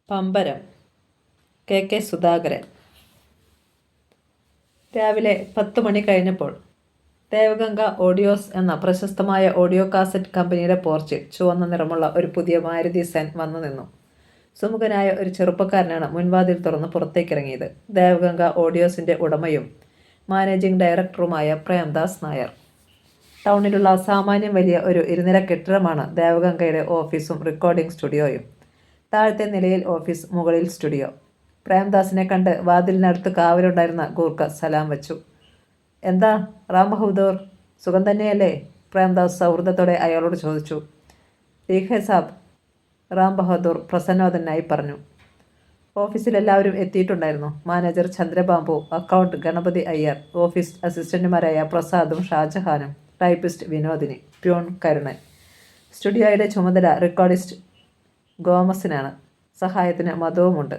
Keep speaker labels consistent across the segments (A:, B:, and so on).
A: പമ്പരം കെ സുധാകരൻ. രാവിലെ 10 മണി കഴിഞ്ഞപ്പോൾ ദേവഗംഗ ഓഡിയോസ് എന്ന പ്രശസ്തമായ ഓഡിയോ കാസറ്റ് കമ്പനിയുടെ പോർച്ചിൽ ചുവന്ന നിറമുള്ള ഒരു പുതിയ മാരുതി സെൻ വന്നു നിന്നു. സുമുഖനായ ഒരു ചെറുപ്പക്കാരനാണ് മുൻവാതിൽ തുറന്ന് പുറത്തേക്കിറങ്ങിയത്. ദേവഗംഗ ഓഡിയോസിൻ്റെ ഉടമയും മാനേജിംഗ് ഡയറക്ടറുമായ പ്രേംദാസ് നായർ. ടൗണിലുള്ള സാമാന്യം വലിയ ഒരു ഇരുനില കെട്ടിടമാണ് ദേവഗംഗയുടെ ഓഫീസും റെക്കോർഡിംഗ് സ്റ്റുഡിയോയും. താഴത്തെ നിലയിൽ ഓഫീസ്, മുകളിൽ സ്റ്റുഡിയോ. പ്രേംദാസിനെ കണ്ട് വാതിലിനടുത്ത് കാവലുണ്ടായിരുന്ന ഗൂർഖ സലാം വെച്ചു. എന്താ റാം ബഹദൂർ, സുഖം തന്നെയല്ലേ? പ്രേംദാസ് സൗഹൃദത്തോടെ അയാളോട് ചോദിച്ചു. ടീക് ഹെ സാബ്, റാം ബഹദൂർ പ്രസന്നോദനായി പറഞ്ഞു. ഓഫീസിൽ എല്ലാവരും എത്തിയിട്ടുണ്ടായിരുന്നു. Manager Chandrababu, account Ganapathi Iyer, office അസിസ്റ്റന്റുമാരായ പ്രസാദും ഷാജഹാനും, ടൈപ്പിസ്റ്റ് വിനോദിനി, പ്യൂൺ കരുണൻ. സ്റ്റുഡിയോയുടെ ചുമതല റെക്കോർഡിസ്റ്റ് ഗോമസിനാണ്. സഹായത്തിന് മധുവുമുണ്ട്.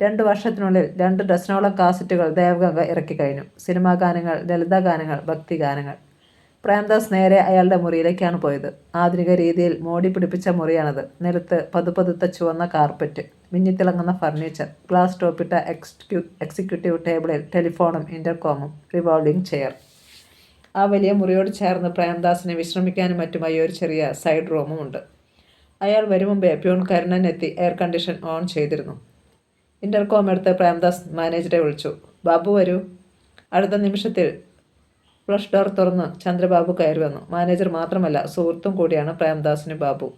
A: 2 വർഷത്തിനുള്ളിൽ 2 ഡസനോളം കാസറ്റുകൾ ദേവഗംഗ ഇറക്കിക്കഴിഞ്ഞു. സിനിമാ ഗാനങ്ങൾ, ലളിത ഗാനങ്ങൾ, ഭക്തിഗാനങ്ങൾ. പ്രേംദാസ് നേരെ അയാളുടെ മുറിയിലേക്കാണ് പോയത്. ആധുനിക രീതിയിൽ മോടി പിടിപ്പിച്ച മുറിയാണത്. നിലത്ത് പതുപതുത്ത ചുവന്ന കാർപ്പറ്റ്, മിന്നിത്തിളങ്ങുന്ന ഫർണിച്ചർ, ഗ്ലാസ് ടോപ്പിട്ട എക്സിക്യൂട്ടീവ് ടേബിളിൽ ടെലിഫോണും ഇൻ്റർകോമും, റിവോൾവിംഗ് ചെയർ. ആ വലിയ മുറിയോട് ചേർന്ന് പ്രേംദാസിനെ വിശ്രമിക്കാനും മറ്റുമായി ഒരു ചെറിയ സൈഡ് റൂമും ഉണ്ട്. അയാൾ വരും മുമ്പേ പ്യൂൺ കരുണൻ എത്തി എയർ കണ്ടീഷൻ ഓൺ ചെയ്തിരുന്നു. ഇൻ്റർകോം എടുത്ത് പ്രേംദാസ് മാനേജറെ വിളിച്ചു. ബാബു വരൂ. അടുത്ത നിമിഷത്തിൽ ഫ്ലഷ് ഡോർ തുറന്ന് ചന്ദ്രബാബു കയറി വന്നു. മാനേജർ മാത്രമല്ല, സുഹൃത്തും കൂടിയാണ് പ്രേംദാസിന് ബാബു.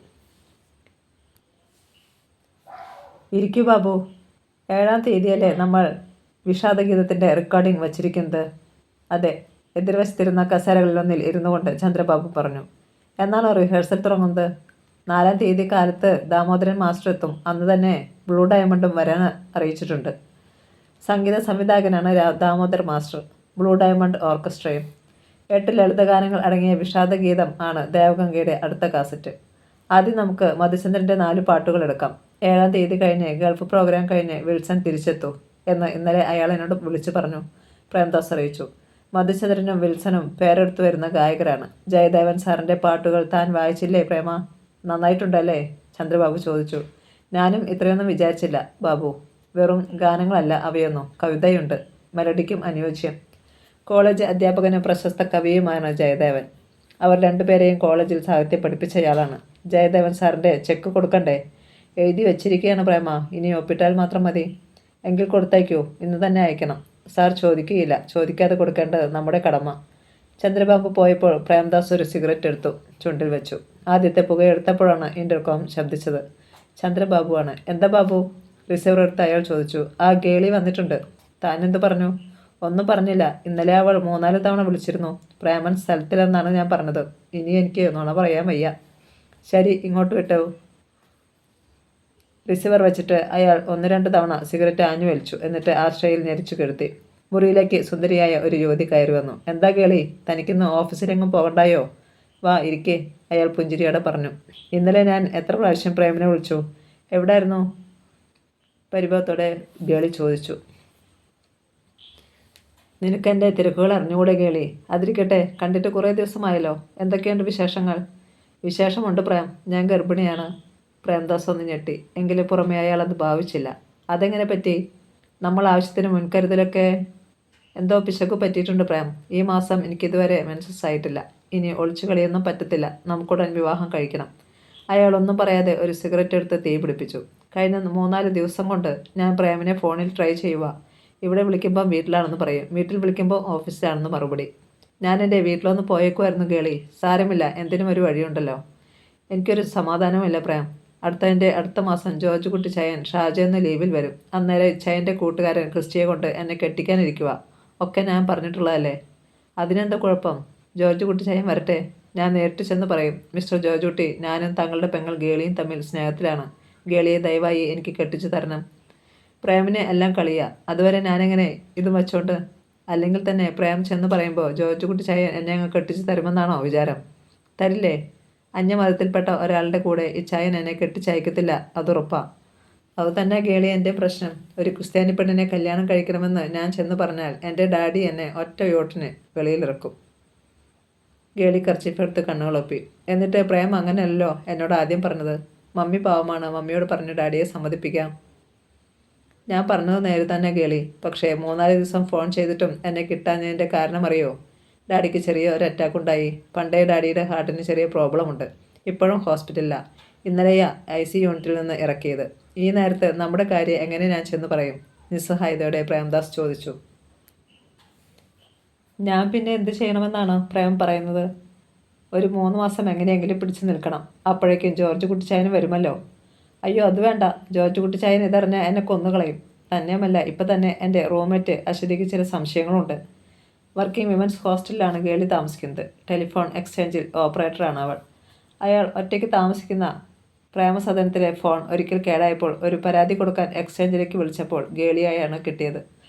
A: ഇരിക്കൂ ബാബു. 7-ാം തീയതിയല്ലേ നമ്മൾ വിഷാദഗീതത്തിൻ്റെ റെക്കോർഡിംഗ് വച്ചിരിക്കുന്നത്? അതെ, എതിർവശത്തിരുന്ന കസേരകളിലൊന്നിൽ ഇരുന്നു കൊണ്ട് ചന്ദ്രബാബു പറഞ്ഞു. എന്നാണോ റിഹേഴ്സൽ തുടങ്ങുന്നത്? 4-ാം തീയതി കാലത്ത് ദാമോദരൻ മാസ്റ്റർ എത്തും. അന്ന് തന്നെ ബ്ലൂ ഡയമണ്ടും വരാൻ അറിയിച്ചിട്ടുണ്ട്. സംഗീത സംവിധായകനാണ് ദാമോദർ മാസ്റ്റർ. ബ്ലൂ ഡയമണ്ട് ഓർക്കസ്ട്രയും. 8 ലളിതഗാനങ്ങൾ അടങ്ങിയ വിഷാദഗീതം ആണ് ദേവഗംഗയുടെ അടുത്ത കാസറ്റ്. ആദ്യം നമുക്ക് മധുചന്ദ്രൻ്റെ 4 പാട്ടുകൾ എടുക്കാം. 7-ാം തീയതി കഴിഞ്ഞ് ഗൾഫ് പ്രോഗ്രാം കഴിഞ്ഞ് വിൽസൺ തിരിച്ചെത്തൂ എന്ന് ഇന്നലെ അയാൾ എന്നോട് വിളിച്ചു പറഞ്ഞു, പ്രേംദാസ് അറിയിച്ചു. മധുചന്ദ്രനും വിൽസണും പേരെടുത്തു വരുന്ന ഗായകരാണ്. ജയദേവൻ സാറിൻ്റെ പാട്ടുകൾ താൻ വായിച്ചില്ലേ പ്രേമ? നന്നായിട്ടുണ്ടല്ലേ? ചന്ദ്രബാബു ചോദിച്ചു. ഞാനും ഇത്രയൊന്നും വിചാരിച്ചില്ല ബാബു. വെറും ഗാനങ്ങളല്ല അവയൊന്നും, കവിതയുണ്ട്. മെലഡിക്കും അനുയോജ്യം. കോളേജ് അധ്യാപകനും പ്രശസ്ത കവിയുമാണ് ജയദേവൻ. അവർ 2 പേരെയും കോളേജിൽ സാഹിത്യം പഠിപ്പിച്ചയാളാണ്. ജയദേവൻ സാറിൻ്റെ ചെക്ക് കൊടുക്കണ്ടേ? എഴുതി വെച്ചിരിക്കുകയാണ് പ്രേമ. ഇനി ഒപ്പിട്ടാൽ മാത്രം മതി. എങ്കിൽ കൊടുത്തയക്കൂ. ഇന്ന് തന്നെ അയക്കണം. സാർ ചോദിക്കുകയില്ല. ചോദിക്കാതെ കൊടുക്കേണ്ടത് നമ്മുടെ കടമ. ചന്ദ്രബാബു പോയപ്പോൾ പ്രേംദാസ് ഒരു സിഗരറ്റ് എടുത്തു ചുണ്ടിൽ വെച്ചു. ആദ്യത്തെ പുകയെടുത്തപ്പോഴാണ് ഇൻ്റർകോം ശബ്ദിച്ചത്. ചന്ദ്രബാബുവാണ്. എന്താ ബാബു? റിസീവർ എടുത്ത് അയാൾ ചോദിച്ചു. ആ ഗേളി വന്നിട്ടുണ്ട്. താനെന്ത് പറഞ്ഞു? ഒന്നും പറഞ്ഞില്ല. ഇന്നലെ അവൾ 3-4 തവണ വിളിച്ചിരുന്നു. പ്രേമൻ സ്ഥലത്തിലെന്നാണ് ഞാൻ പറഞ്ഞത്. ഇനി എനിക്ക് നുണ പറയാൻ വയ്യ. ശരി, ഇങ്ങോട്ട് വിട്ടു. റിസീവർ വെച്ചിട്ട് അയാൾ 1-2 തവണ സിഗരറ്റ് ആഞ്ഞു വലിച്ചു. എന്നിട്ട് ആശ്രയിൽ ഞെരിച്ചു കെടുത്തി. മുറിയിലേക്ക് സുന്ദരിയായ ഒരു യുവതി കയറി വന്നു. എന്താ കേളി, തനിക്കിന്ന് ഓഫീസിലെങ്ങും പോകണ്ടായോ? വാ ഇരിക്കേ, അയാൾ പുഞ്ചിരിയോടെ പറഞ്ഞു. ഇന്നലെ ഞാൻ എത്ര പ്രാവശ്യം പ്രേമനെ വിളിച്ചു. എവിടായിരുന്നു? പരിഭവത്തോടെ ഗേളി ചോദിച്ചു. നിനക്കെൻ്റെ തിരക്കുകൾ അറിഞ്ഞുകൂടെ കേളി? അതിരിക്കട്ടെ, കണ്ടിട്ട് കുറേ ദിവസമായല്ലോ. എന്തൊക്കെയുണ്ട് വിശേഷങ്ങൾ? വിശേഷമുണ്ട് പ്രേം, ഞാൻ ഗർഭിണിയാണ്. പ്രേംദാസ് ഒന്ന് ഞെട്ടി. എങ്കിലും പുറമെ അയാൾ അത് ഭാവിച്ചില്ല. അതെങ്ങനെ പറ്റി? നമ്മൾ ആവശ്യത്തിന് മുൻകരുതലൊക്കെ. എന്തോ പിശകു പറ്റിയിട്ടുണ്ട് പ്രേം. ഈ മാസം എനിക്കിതുവരെ മെൻസസ് ആയിട്ടില്ല. ഇനി ഒളിച്ചു കളിയൊന്നും പറ്റത്തില്ല. നമുക്കുടൻ വിവാഹം കഴിക്കണം. അയാളൊന്നും പറയാതെ ഒരു സിഗരറ്റ് എടുത്ത് തീ പിടിപ്പിച്ചു. കഴിഞ്ഞ 3-4 ദിവസം കൊണ്ട് ഞാൻ പ്രേമിനെ ഫോണിൽ ട്രൈ ചെയ്യുക. ഇവിടെ വിളിക്കുമ്പം വീട്ടിലാണെന്ന് പറയും, വീട്ടിൽ വിളിക്കുമ്പോൾ ഓഫീസിലാണെന്ന് മറുപടി. ഞാൻ എൻ്റെ വീട്ടിലൊന്ന് പോയേക്കുമായിരുന്നു കേളി. സാരമില്ല, എന്തിനും ഒരു വഴിയുണ്ടല്ലോ. എനിക്കൊരു സമാധാനമില്ല പ്രേം. അടുത്ത മാസം ജോർജ് കുട്ടി ചയൻ ഷാർജയിൽ നിന്ന് ലീവിൽ വരും. അന്നേരം ചയൻ്റെ കൂട്ടുകാരൻ ക്രിസ്റ്റിയെ കൊണ്ട് എന്നെ കെട്ടിക്കാനിരിക്കുക. ഒക്കെ ഞാൻ പറഞ്ഞിട്ടുള്ളതല്ലേ. അതിനെന്താ കുഴപ്പം? ജോർജ് കുട്ടി ചയൻ വരട്ടെ. ഞാൻ നേരിട്ട് ചെന്ന് പറയും, മിസ്റ്റർ ജോർജ് കുട്ടി, ഞാനും താങ്കളുടെ പെങ്ങൾ ഗേളിയും തമ്മിൽ സ്നേഹത്തിലാണ്. ഗേളിയെ ദയവായി എനിക്ക് കെട്ടിച്ചു തരണം. പ്രേമിനെ എല്ലാം കളിയാ. അതുവരെ ഞാനെങ്ങനെ ഇതും വച്ചോണ്ട്? അല്ലെങ്കിൽ തന്നെ പ്രേം ചെന്ന് പറയുമ്പോൾ ജോർജ് കുട്ടി ചയൻ എന്നെ അങ്ങ് കെട്ടിച്ചു തരുമെന്നാണോ വിചാരം? തരില്ലേ? അന്യമതത്തിൽപ്പെട്ട ഒരാളുടെ കൂടെ ഈ ചയൻ എന്നെ കെട്ടിച്ചയക്കത്തില്ല, അതുറപ്പാ. അതുതന്നെ ഗേളി എൻ്റെ പ്രശ്നം. ഒരു ക്രിസ്ത്യാനി പെണ്ണിനെ കല്യാണം കഴിക്കണമെന്ന് ഞാൻ ചെന്ന് പറഞ്ഞാൽ എൻ്റെ ഡാഡി എന്നെ ഒറ്റ യോട്ടിന് വെളിയിലിറക്കും. ഗേളി കർച്ചീഫെടുത്ത് കണ്ണുകളൊപ്പി. എന്നിട്ട് പ്രേം അങ്ങനെയല്ലോ എന്നോട് ആദ്യം പറഞ്ഞത്. മമ്മി പാവമാണ്. മമ്മിയോട് പറഞ്ഞ് ഡാഡിയെ സമ്മതിപ്പിക്കാം. ഞാൻ പറഞ്ഞത് നേരെ തന്നെ കേളി. പക്ഷേ 3-4 ദിവസം ഫോൺ ചെയ്തിട്ടും എന്നെ കിട്ടാഞ്ഞതിൻ്റെ കാരണം അറിയോ? ഡാഡിക്ക് ചെറിയ ഒരു അറ്റാക്ക് ഉണ്ടായി. പണ്ടേ ഡാഡിയുടെ ഹാർട്ടിന് ചെറിയ പ്രോബ്ലം ഉണ്ട്. ഇപ്പോഴും ഹോസ്പിറ്റലിലാണ്. ഇന്നലെയാ IC യൂണിറ്റിൽ നിന്ന് ഇറക്കിയത്. ഈ നേരത്ത് നമ്മുടെ കാര്യം എങ്ങനെ ഞാൻ ചെന്ന് പറയും? നിസ്സഹായതയോടെ പ്രേംദാസ് ചോദിച്ചു. ഞാൻ പിന്നെ എന്ത് ചെയ്യണമെന്നാണ് പ്രേം പറയുന്നത്? ഒരു 3 മാസം എങ്ങനെയെങ്കിലും പിടിച്ചു നിൽക്കണം. അപ്പോഴേക്കും ജോർജ് കുട്ടിച്ചായന് വരുമല്ലോ. അയ്യോ അത് വേണ്ട. ജോർജ് കുട്ടിച്ചായൻ ഇതറിഞ്ഞാൽ എന്നെ കൊന്നുകളയും. തന്നെയുമല്ല ഇപ്പം തന്നെ എൻ്റെ റൂംമേറ്റ് അശ്വതിക്ക് ചില സംശയങ്ങളുണ്ട്. വർക്കിംഗ് വിമൻസ് ഹോസ്റ്റലിലാണ് ഗേളി താമസിക്കുന്നത്. ടെലിഫോൺ എക്സ്ചേഞ്ചിൽ ഓപ്പറേറ്ററാണ് അവൾ. അയാൾ ഒറ്റയ്ക്ക് താമസിക്കുന്ന പ്രേമസദനത്തിലെ ഫോൺ ഒരിക്കൽ കേടായപ്പോൾ ഒരു പരാതി കൊടുക്കാൻ എക്സ്ചേഞ്ചിലേക്ക് വിളിച്ചപ്പോൾ ഗേളിയായാണ് കിട്ടിയത്.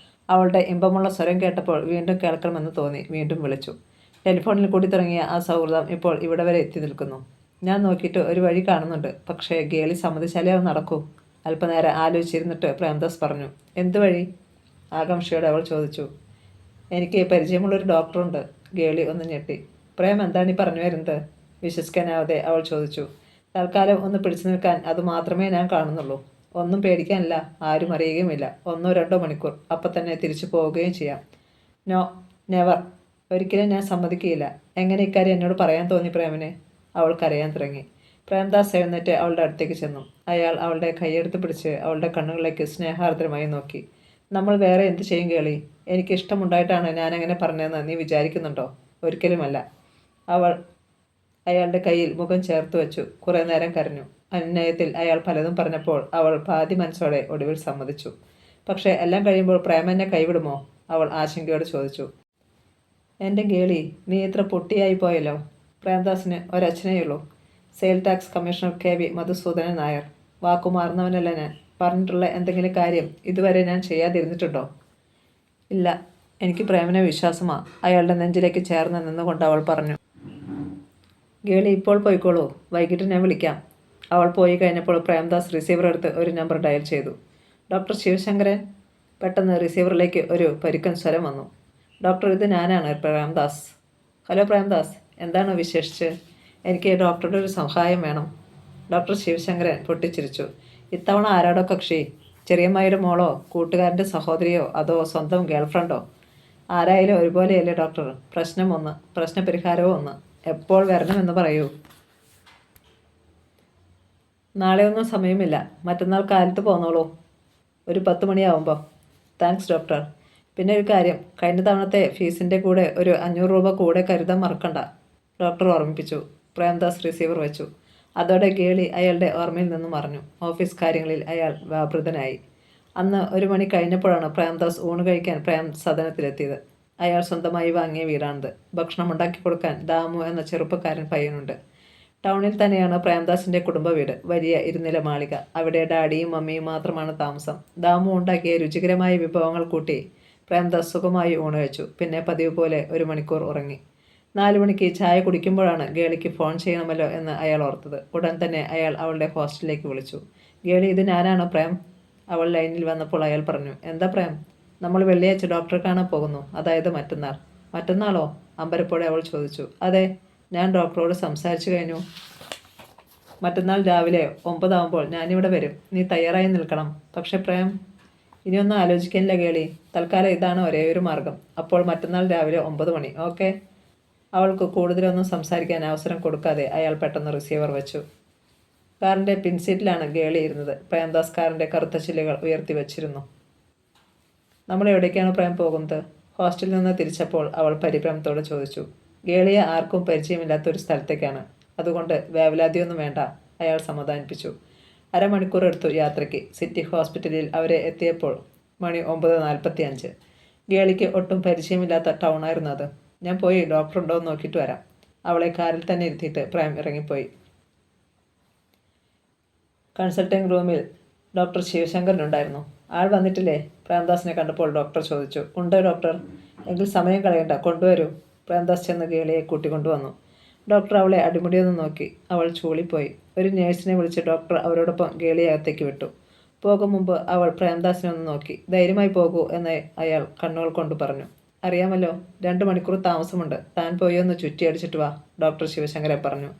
A: അവളുടെ ഇമ്പമുള്ള സ്വരം കേട്ടപ്പോൾ വീണ്ടും കേൾക്കണമെന്ന് തോന്നി. വീണ്ടും വിളിച്ചു. ടെലിഫോണിൽ കൂടി തുടങ്ങിയ ആ സൗഹൃദം ഇപ്പോൾ ഇവിടെ വരെ എത്തി നിൽക്കുന്നു. ഞാൻ നോക്കിയിട്ട് ഒരു വഴി കാണുന്നുണ്ട്. പക്ഷേ ഗേളി സമ്മതിച്ചാലേ അത് നടക്കൂ. അല്പനേരം ആലോചിച്ചിരുന്നിട്ട് പ്രേംദാസ് പറഞ്ഞു. എന്ത് വഴി? ആകാംക്ഷയോടെ അവൾ ചോദിച്ചു. എനിക്ക് പരിചയമുള്ളൊരു ഡോക്ടറുണ്ട്. ഗേളി ഒന്ന് ഞെട്ടി. പ്രേം എന്താണ് ഈ പറഞ്ഞു വരുന്നത്? വിശ്വസിക്കാനാവാതെ അവൾ ചോദിച്ചു. തൽക്കാലം ഒന്ന് പിടിച്ചു നിൽക്കാൻ അതുമാത്രമേ ഞാൻ കാണുന്നുള്ളൂ. ഒന്നും പേടിക്കാനില്ല. ആരും അറിയുകയുമില്ല. 1-2 മണിക്കൂർ. അപ്പം തന്നെ തിരിച്ചു പോവുകയും ചെയ്യാം. No, never. ഒരിക്കലും ഞാൻ സമ്മതിക്കുകയില്ല. എങ്ങനെ ഇക്കാര്യം എന്നോട് പറയാൻ തോന്നി പ്രേമിന്? അവൾ കരയാൻ തുടങ്ങി. പ്രേംദാസ് എഴുന്നേറ്റ് അവളുടെ അടുത്തേക്ക് ചെന്നു. അയാൾ അവളുടെ കൈയെടുത്ത് പിടിച്ച് അവളുടെ കണ്ണുകളിലേക്ക് സ്നേഹാർദ്രമായി നോക്കി. നമ്മൾ വേറെ എന്ത് ചെയ്യും കേളി? എനിക്ക് ഇഷ്ടമുണ്ടായിട്ടാണ് ഞാനങ്ങനെ പറഞ്ഞതെന്ന് നീ വിചാരിക്കുന്നുണ്ടോ? ഒരിക്കലുമല്ല. അവൾ അയാളുടെ കയ്യിൽ മുഖം ചേർത്ത് വെച്ചു. കുറേ നേരം കരഞ്ഞു. അനുനയത്തിൽ അയാൾ പലതും പറഞ്ഞപ്പോൾ അവൾ പാതി മനസ്സോടെ ഒടുവിൽ സമ്മതിച്ചു. പക്ഷേ എല്ലാം കഴിയുമ്പോൾ പ്രേമനെ കൈവിടുമോ? അവൾ ആശങ്കയോട് ചോദിച്ചു. എൻ്റെ ഗേളി, നീ ഇത്ര പൊട്ടിയായി പോയല്ലോ. പ്രേംദാസിന് ഒരച്ഛനേയുള്ളൂ. Sale tax commissioner KV Madhusudanan Nair. വാക്കുമാറുന്നവനല്ല ഞാൻ. പറഞ്ഞിട്ടുള്ള എന്തെങ്കിലും കാര്യം ഇതുവരെ ഞാൻ ചെയ്യാതിരുന്നിട്ടുണ്ടോ? ഇല്ല. എനിക്ക് പ്രേമനെ വിശ്വാസമാണ്. അയാളുടെ നെഞ്ചിലേക്ക് ചേർന്ന് നിന്നുകൊണ്ട് അവൾ പറഞ്ഞു. ഗേളി ഇപ്പോൾ പോയിക്കോളൂ. വൈകിട്ട് ഞാൻ വിളിക്കാം. അവൾ പോയി കഴിഞ്ഞപ്പോൾ പ്രേംദാസ് റിസീവർ എടുത്ത് ഒരു നമ്പർ ഡയൽ ചെയ്തു. ഡോക്ടർ ശിവശങ്കരൻ. പെട്ടെന്ന് റിസീവറിലേക്ക് ഒരു പരുക്കൻ സ്വരം വന്നു. ഡോക്ടർ, ഇത് ഞാനാണ് പ്രേംദാസ്. ഹലോ പ്രേംദാസ്, എന്താണ് വിശേഷിച്ച്? എനിക്ക് ഡോക്ടറുടെ ഒരു സഹായം വേണം. ഡോക്ടർ ശിവശങ്കരൻ പൊട്ടിച്ചിരിച്ചു. ഇത്തവണ ആരാടോ കക്ഷി? ചെറിയമ്മയുടെ മോളോ, കൂട്ടുകാരൻ്റെ സഹോദരിയോ, അതോ സ്വന്തം ഗേൾഫ്രണ്ടോ? ആരായാലും ഒരുപോലെയല്ലേ ഡോക്ടർ? പ്രശ്നം ഒന്ന്, പ്രശ്നപരിഹാരവും ഒന്ന്. എപ്പോൾ വരണമെന്ന് പറയൂ. നാളെ ഒന്നും സമയമില്ല. മറ്റന്നാൾ കാലത്ത് പോന്നോളൂ. ഒരു 10 മണിയാവുമ്പോൾ. Thanks doctor. പിന്നെ ഒരു കാര്യം, കഴിഞ്ഞ തവണത്തെ ഫീസിൻ്റെ കൂടെ ഒരു 500 രൂപ കൂടെ കരുതാൻ മറക്കണ്ട. ഡോക്ടർ ഓർമ്മിപ്പിച്ചു. പ്രേംദാസ് റിസീവർ വെച്ചു. അതോടെ ഗേളി അയാളുടെ ഓർമ്മയിൽ നിന്നും മറഞ്ഞു. ഓഫീസ് കാര്യങ്ങളിൽ അയാൾ വ്യാപൃതനായി. അന്ന് 1 മണി കഴിഞ്ഞപ്പോഴാണ് പ്രേംദാസ് ഊണ് കഴിക്കാൻ പ്രേം സദനത്തിലെത്തിയത്. അയാൾ സ്വന്തമായി വാങ്ങിയ വീടാണിത്. ഭക്ഷണം ഉണ്ടാക്കി കൊടുക്കാൻ ദാമു എന്ന ചെറുപ്പക്കാരൻ പയ്യനുണ്ട്. ടൗണിൽ തന്നെയാണ് പ്രേംദാസിൻ്റെ കുടുംബ വീട്. വലിയ 2 നില മാളിക. അവിടെ ഡാഡിയും മമ്മിയും മാത്രമാണ് താമസം. ദാമു ഉണ്ടാക്കിയ രുചികരമായ വിഭവങ്ങൾ കൂട്ടി പ്രേംദാസ് സുഖമായി ഊണ് കഴിച്ചു. പിന്നെ പതിവ് പോലെ 1 മണിക്കൂർ ഉറങ്ങി. 4 മണിക്ക് ചായ കുടിക്കുമ്പോഴാണ് ഗേളിക്ക് ഫോൺ ചെയ്യണമല്ലോ എന്ന് അയാൾ ഓർത്തത്. ഉടൻ തന്നെ അയാൾ അവളുടെ ഹോസ്റ്റലിലേക്ക് വിളിച്ചു. ഗേളി, ഇത് ഞാനാണ് പ്രേം. അവൾ ലൈനിൽ വന്നപ്പോൾ അയാൾ പറഞ്ഞു. എന്താ പ്രേം? നമ്മൾ വെള്ളിയാഴ്ച ഡോക്ടറെ കാണാൻ പോകുന്നു. അതായത് മറ്റന്നാൾ. മറ്റന്നാളോ? അമ്പരപ്പോടെ അവൾ ചോദിച്ചു. അതെ, ഞാൻ ഡോക്ടറോട് സംസാരിച്ചു കഴിഞ്ഞു. മറ്റന്നാൾ രാവിലെ 9 ആവുമ്പോൾ ഞാനിവിടെ വരും. നീ തയ്യാറായി നിൽക്കണം. പക്ഷെ പ്രേം, ഇനിയൊന്നും ആലോചിക്കാനില്ല ഗേളി. തൽക്കാലം ഇതാണ് ഒരേ ഒരു മാർഗം. അപ്പോൾ മറ്റന്നാൾ രാവിലെ 9 മണി. ഓക്കെ? അവൾക്ക് കൂടുതലൊന്നും സംസാരിക്കാൻ അവസരം കൊടുക്കാതെ അയാൾ പെട്ടെന്ന് റിസീവർ വെച്ചു. കാറിൻ്റെ പിൻസീറ്റിലാണ് ഗേളി ഇരുന്നത്. പ്രേംദാസ് കാറിൻ്റെ കറുത്ത ചില്ലുകൾ ഉയർത്തി വച്ചിരുന്നു. നമ്മൾ എവിടേക്കാണ് പ്രേം പോകുന്നത്? ഹോസ്റ്റലിൽ നിന്ന് തിരിച്ചപ്പോൾ അവൾ പരിഭ്രമത്തോടെ ചോദിച്ചു. ഗേളിയെ ആർക്കും പരിചയമില്ലാത്തൊരു സ്ഥലത്തേക്കാണ്. അതുകൊണ്ട് വേവലാതിയൊന്നും വേണ്ട, അയാൾ സമാധാനിപ്പിച്ചു. 1/2 മണിക്കൂർ എടുത്തു യാത്രയ്ക്ക്. സിറ്റി ഹോസ്പിറ്റലിൽ അവരെ എത്തിയപ്പോൾ മണി 9:45. ഗേളിക്ക് ഒട്ടും പരിചയമില്ലാത്ത ടൗണായിരുന്നു അത്. ഞാൻ പോയി ഡോക്ടറുണ്ടോ എന്ന് നോക്കിയിട്ട് വരാം. അവളെ കാറിൽ തന്നെ ഇരുത്തിയിട്ട് പ്രേം ഇറങ്ങിപ്പോയി. കൺസൾട്ടിംഗ് റൂമിൽ ഡോക്ടർ ശിവശങ്കരനുണ്ടായിരുന്നു. ആൾ വന്നിട്ടില്ലേ? പ്രേംദാസിനെ കണ്ടപ്പോൾ ഡോക്ടർ ചോദിച്ചു. ഉണ്ട് ഡോക്ടർ. എങ്കിൽ സമയം കളയണ്ട, കൊണ്ടുവരൂ. പ്രേംദാസ് ചെന്ന് ഗേളിയെ കൂട്ടിക്കൊണ്ടുവന്നു. ഡോക്ടർ അവളെ അടിമുടിയൊന്ന് നോക്കി. അവൾ ചൂളിപ്പോയി. ഒരു നേഴ്സിനെ വിളിച്ച് ഡോക്ടർ അവരോടൊപ്പം ഗേളിയെ അകത്തേക്ക് വിട്ടു. പോകും മുമ്പ് അവൾ പ്രേംദാസിനെ ഒന്ന് നോക്കി. ധൈര്യമായി പോകൂ എന്ന് അയാൾ കണ്ണുകൾ കൊണ്ട് പറഞ്ഞു. അറിയാമല്ലോ, 2 മണിക്കൂർ താമസമുണ്ട്. താൻ പോയി ഒന്ന് ചുറ്റിയടിച്ചിട്ട് വാ, ഡോക്ടർ ശിവശങ്കരൻ പറഞ്ഞു.